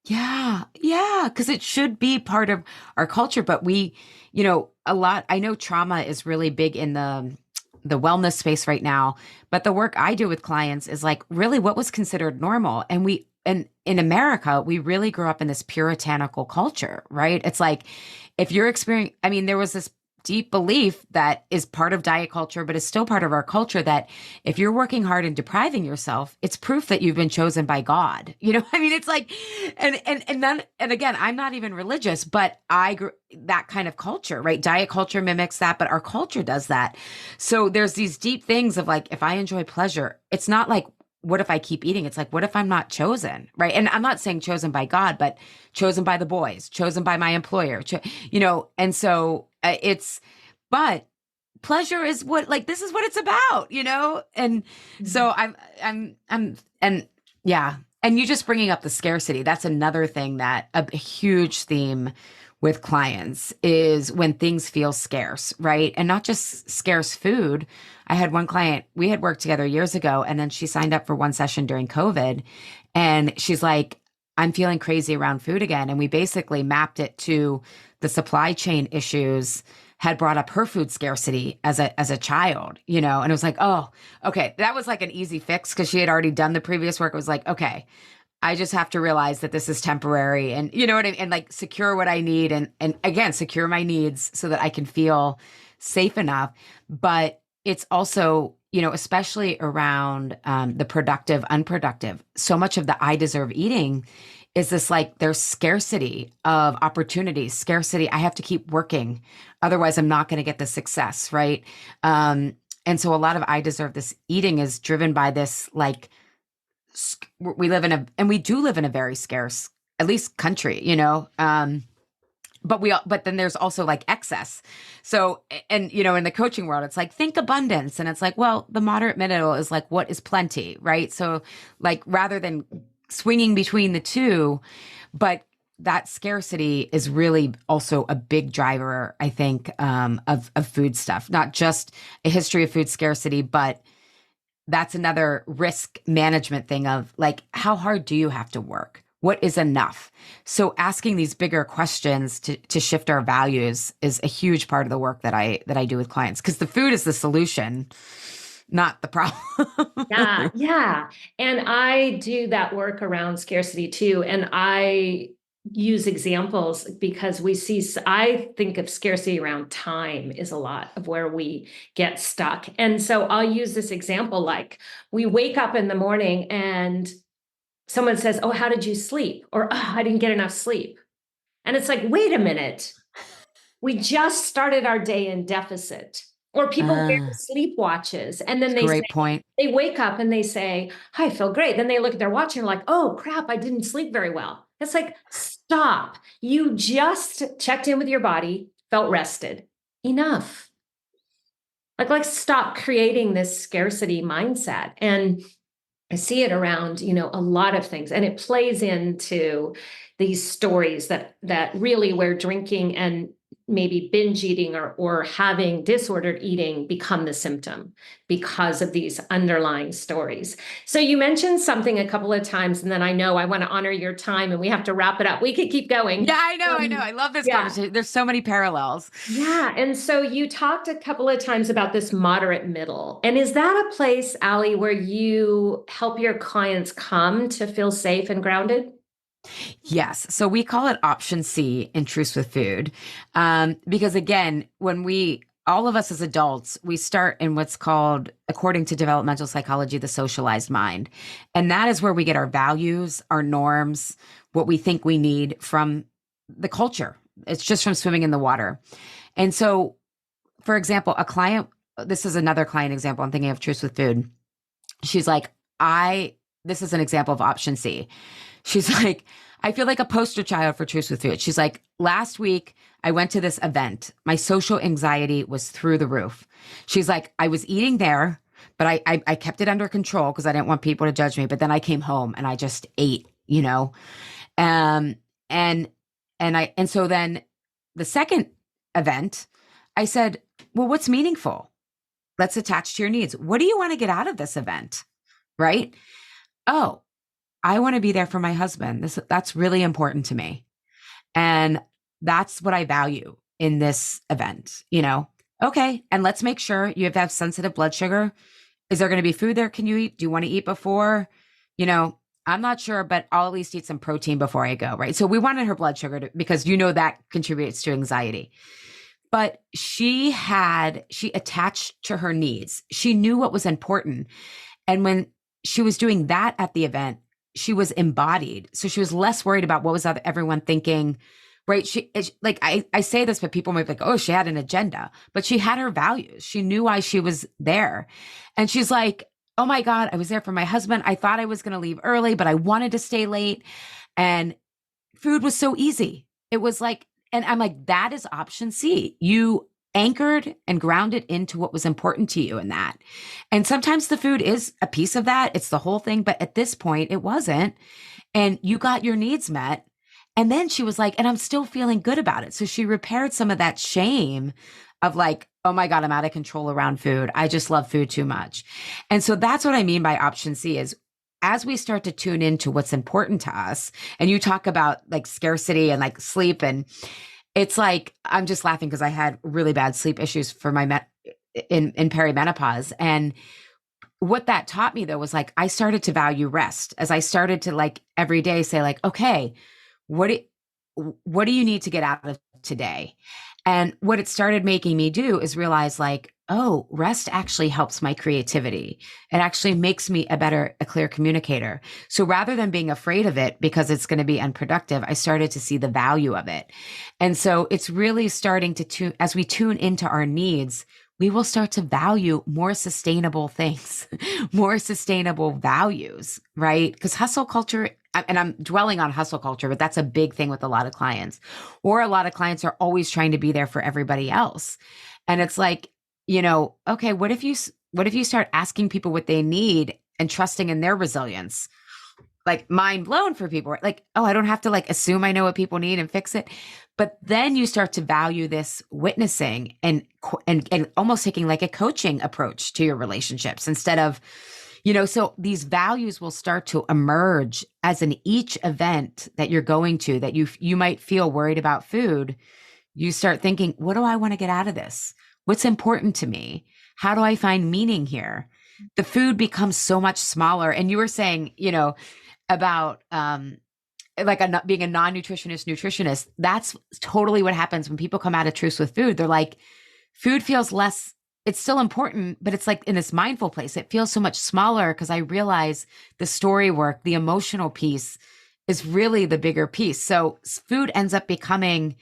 Yeah, yeah, because it should be part of our culture, but I know trauma is really big in the wellness space right now, but the work I do with clients is like really what was considered normal. And in America, we really grew up in this puritanical culture, right? It's like if you're experiencing, I mean, there was this deep belief that is part of diet culture, but is still part of our culture that if you're working hard and depriving yourself, it's proof that you've been chosen by God. I mean, it's like, and again, I'm not even religious, but that kind of culture, right? Diet culture mimics that, but our culture does that. So there's these deep things of like, if I enjoy pleasure, it's not like, what if I keep eating? It's like, what if I'm not chosen? Right. And I'm not saying chosen by God, but chosen by the boys, chosen by my employer, and so but pleasure is this is what it's about, And so and yeah. And you just bringing up the scarcity. That's another thing that a huge theme with clients is when things feel scarce, right? And not just scarce food. I had one client, we had worked together years ago, and then she signed up for one session during COVID. And she's like, I'm feeling crazy around food again. And we basically mapped it to the supply chain issues had brought up her food scarcity as a child, and it was like, oh, okay. That was like an easy fix because she had already done the previous work. It was like, okay, I just have to realize that this is temporary and you know what I mean? And like secure what I need and again, secure my needs so that I can feel safe enough. But it's also, especially around the productive, unproductive, so much of the I deserve eating is this like there's scarcity of opportunities, scarcity. I have to keep working. Otherwise, I'm not going to get the success. Right. And so a lot of I deserve this eating is driven by this like, we do live in a very scarce, at least country, but then there's also like excess. So, and in the coaching world, it's like, think abundance. And it's like, well, the moderate middle is like, what is plenty, right? So like, rather than swinging between the two, but that scarcity is really also a big driver, I think, of food stuff, not just a history of food scarcity, but that's another risk management thing of like, how hard do you have to work? What is enough? So asking these bigger questions to shift our values is a huge part of the work that I do with clients because the food is the solution, not the problem. Yeah, yeah. And I do that work around scarcity too. And I use examples because I think of scarcity around time is a lot of where we get stuck. And so I'll use this example, like we wake up in the morning and someone says, "Oh, how did you sleep?" Or, "Oh, I didn't get enough sleep." And it's like, wait a minute, we just started our day in deficit. Or people wear Ah, sleep watches and then it's a great point. they wake up and they say, "I feel great." Then they look at their watch and are like, "Oh crap, I didn't sleep very well." It's like, stop. You just checked in with your body, felt rested. Enough. Like stop creating this scarcity mindset. And I see it around, a lot of things, and it plays into these stories that really where drinking and maybe binge eating or having disordered eating become the symptom because of these underlying stories. So you mentioned something a couple of times, and then I know I want to honor your time, and we have to wrap it up. We could keep going. Yeah, I know, I know. I love this Yeah. conversation. There's so many parallels. Yeah. And so you talked a couple of times about this moderate middle. And is that a place, Ali, where you help your clients come to feel safe and grounded? Yes. So we call it option C in Truce with Food. Because again, all of us as adults, we start in what's called, according to developmental psychology, the socialized mind. And that is where we get our values, our norms, what we think we need from the culture. It's just from swimming in the water. And so, for example, this is another client example. I'm thinking of Truce with Food. She's like, this is an example of option C. She's like, I feel like a poster child for Truce with Food. She's like, last week I went to this event. My social anxiety was through the roof. She's like, I was eating there, but I kept it under control because I didn't want people to judge me. But then I came home and I just ate, Um, and and so then the second event, I said, well, what's meaningful? Let's attach to your needs. What do you want to get out of this event? Right? Oh, I want to be there for my husband. That's really important to me. And that's what I value in this event. Okay. And let's make sure you have to have sensitive blood sugar. Is there going to be food there? Can you eat? Do you want to eat before? You know, I'm not sure, but I'll at least eat some protein before I go. Right. So we wanted her blood sugar because that contributes to anxiety. But she attached to her needs. She knew what was important. And when she was doing that at the event, she was embodied. So she was less worried about what was everyone thinking, right? I say this, but people might be like, oh, she had an agenda, but she had her values. She knew why she was there. And she's like, oh my God, I was there for my husband. I thought I was going to leave early, but I wanted to stay late. And food was so easy. It was like, and I'm like, that is option C. You anchored and grounded into what was important to you in that. And sometimes the food is a piece of that. It's the whole thing. But at this point, it wasn't. And you got your needs met. And then she was like, and I'm still feeling good about it. So she repaired some of that shame of like, oh my God, I'm out of control around food. I just love food too much. And so that's what I mean by option C is as we start to tune into what's important to us, and you talk about like scarcity and like sleep, and it's like, I'm just laughing because I had really bad sleep issues for in perimenopause. And what that taught me though was like, I started to value rest as I started to like every day say like, okay, what do you need to get out of today? And what it started making me do is realize like, oh, rest actually helps my creativity. It actually makes me a clear communicator. So rather than being afraid of it because it's going to be unproductive, I started to see the value of it. And so it's really starting to as we tune into our needs, we will start to value more sustainable things, more sustainable values, right? Because hustle culture, and I'm dwelling on hustle culture, but that's a big thing with a lot of clients. Or a lot of clients are always trying to be there for everybody else. And it's like, okay, what if you start asking people what they need and trusting in their resilience? Like mind blown for people, like, oh, I don't have to like assume I know what people need and fix it. But then you start to value this witnessing and almost taking like a coaching approach to your relationships instead of, so these values will start to emerge as in each event that you're going to that you might feel worried about food. You start thinking, what do I want to get out of this? What's important to me? How do I find meaning here? The food becomes so much smaller. And you were saying, about like being a non-nutritionist nutritionist, that's totally what happens when people come out of Truce with Food. They're like, food feels less, it's still important, but it's like in this mindful place. It feels so much smaller because I realize the story work, the emotional piece is really the bigger piece. So food ends up becoming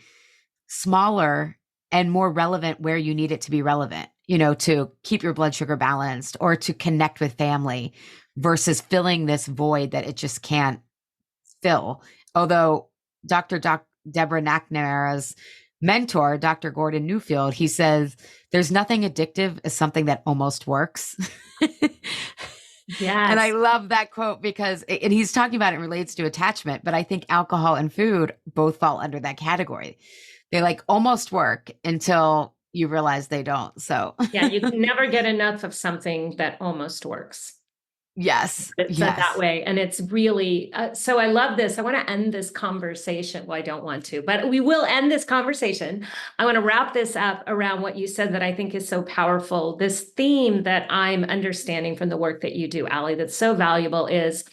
smaller and more relevant where you need it to be relevant, to keep your blood sugar balanced or to connect with family versus filling this void that it just can't fill. Although Deborah McNamara's mentor, Dr. Gordon Newfield, he says there's nothing addictive as something that almost works. And I Yes. love that quote because and he's talking about it relates to attachment, but I think alcohol and food both fall under that category. They like almost work until you realize they don't. So, Yeah, you can never get enough of something that almost works. yes, It's said that yes. way. And it's really, so I love this. I want to end this conversation. Well, I don't want to, but we will end this conversation. I want to wrap this up around what you said that I think is so powerful. This theme that I'm understanding from the work that you do, Ali, that's so valuable is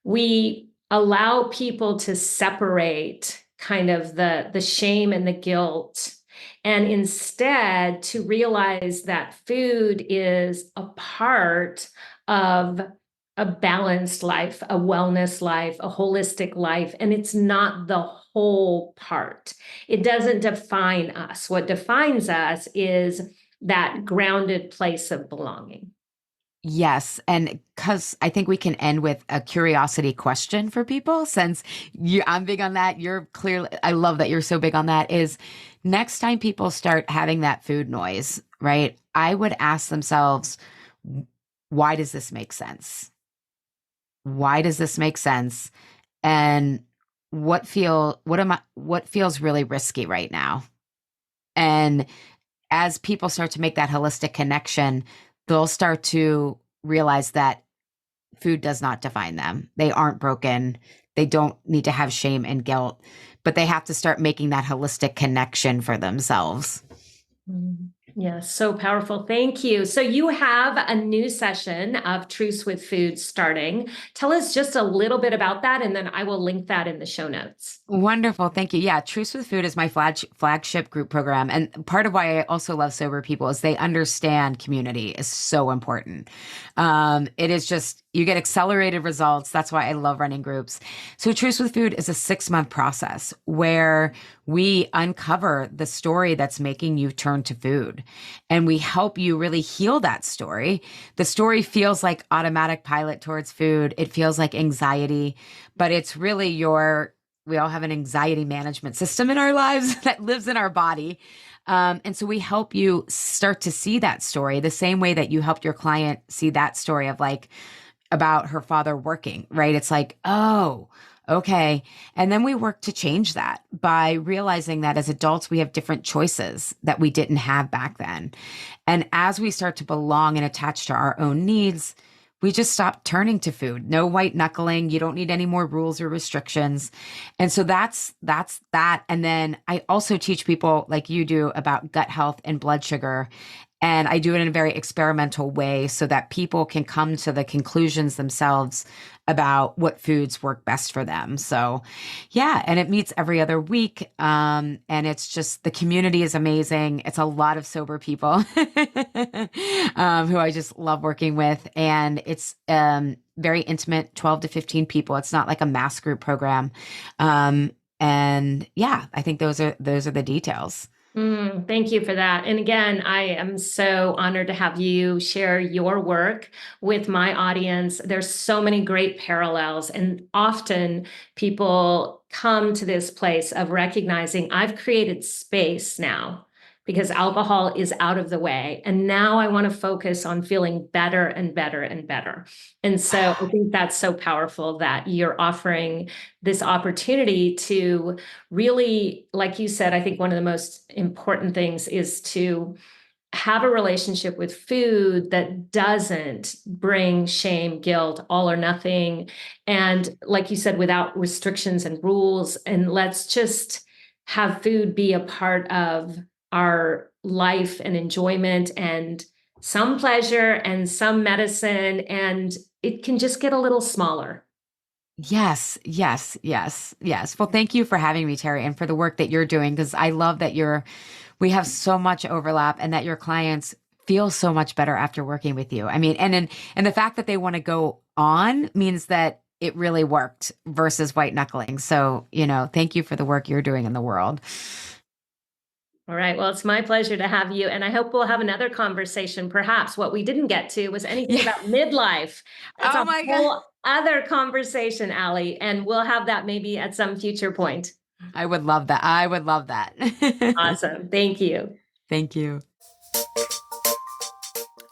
we allow people to separate kind of the shame and the guilt, and instead to realize that food is a part of a balanced life, a wellness life, a holistic life, and it's not the whole part. It doesn't define us. What defines us is that grounded place of belonging. Yes. And because I think we can end with a curiosity question for people since I'm big on that. You're clearly, I love that you're so big on that is next time people start having that food noise, right? I would ask themselves, why does this make sense? Why does this make sense? And what feels really risky right now? And as people start to make that holistic connection, they'll start to realize that food does not define them. They aren't broken. They don't need to have shame and guilt, but they have to start making that holistic connection for themselves. Yeah, so powerful. Thank you. So you have a new session of Truce with Food starting. Tell us just a little bit about that, and then I will link that in the show notes. Wonderful. Thank you. Yeah. Truce with Food is my flagship group program. And part of why I also love sober people is they understand community is so important. It is just, you get accelerated results. That's why I love running groups. So Truce with Food is a 6-month process where we uncover the story that's making you turn to food and we help you really heal that story. The story feels like automatic pilot towards food. It feels like anxiety, but it's really we all have an anxiety management system in our lives that lives in our body. And so we help you start to see that story the same way that you helped your client see that story of like about her father working, right? It's like, oh, okay. And then we work to change that by realizing that as adults, we have different choices that we didn't have back then. And as we start to belong and attach to our own needs, we just stop turning to food. No white knuckling. You don't need any more rules or restrictions. And so that's that. And then I also teach people like you do about gut health and blood sugar. And I do it in a very experimental way so that people can come to the conclusions themselves about what foods work best for them. So, yeah, and it meets every other week. And it's just the community is amazing. It's a lot of sober people who I just love working with. And it's very intimate, 12 to 15 people. It's not like a mass group program. And yeah, I think those are the details. Thank you for that. And again, I am so honored to have you share your work with my audience. There's so many great parallels, and often people come to this place of recognizing I've created space now because alcohol is out of the way. And now I want to focus on feeling better and better and better. And so I think that's so powerful that you're offering this opportunity to really, like you said, I think one of the most important things is to have a relationship with food that doesn't bring shame, guilt, all or nothing. And like you said, without restrictions and rules. And let's just have food be a part of our life and enjoyment and some pleasure and some medicine. And it can just get a little smaller. Yes, yes, yes, yes. Well, thank you for having me, Terry, and for the work that you're doing, because I love that we have so much overlap and that your clients feel so much better after working with you. I mean, and the fact that they want to go on means that it really worked versus white knuckling. So, thank you for the work you're doing in the world. All right. Well, it's my pleasure to have you. And I hope we'll have another conversation. Perhaps what we didn't get to was anything Yeah. about midlife. That's Oh a my God. whole other conversation, Ali. And we'll have that maybe at some future point. I would love that. I would love that. Awesome. Thank you. Thank you.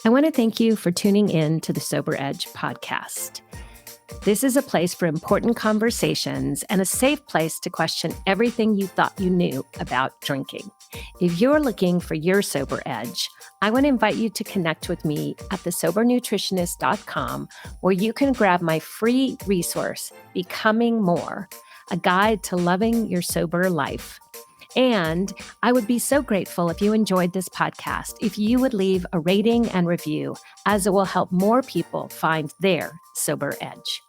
I want to thank you for tuning in to the Sober Edge podcast. This is a place for important conversations and a safe place to question everything you thought you knew about drinking. If you're looking for your sober edge, I want to invite you to connect with me at thesobernutritionist.com, where you can grab my free resource, Becoming More, a guide to loving your sober life. And I would be so grateful if you enjoyed this podcast, if you would leave a rating and review, as it will help more people find their sober edge.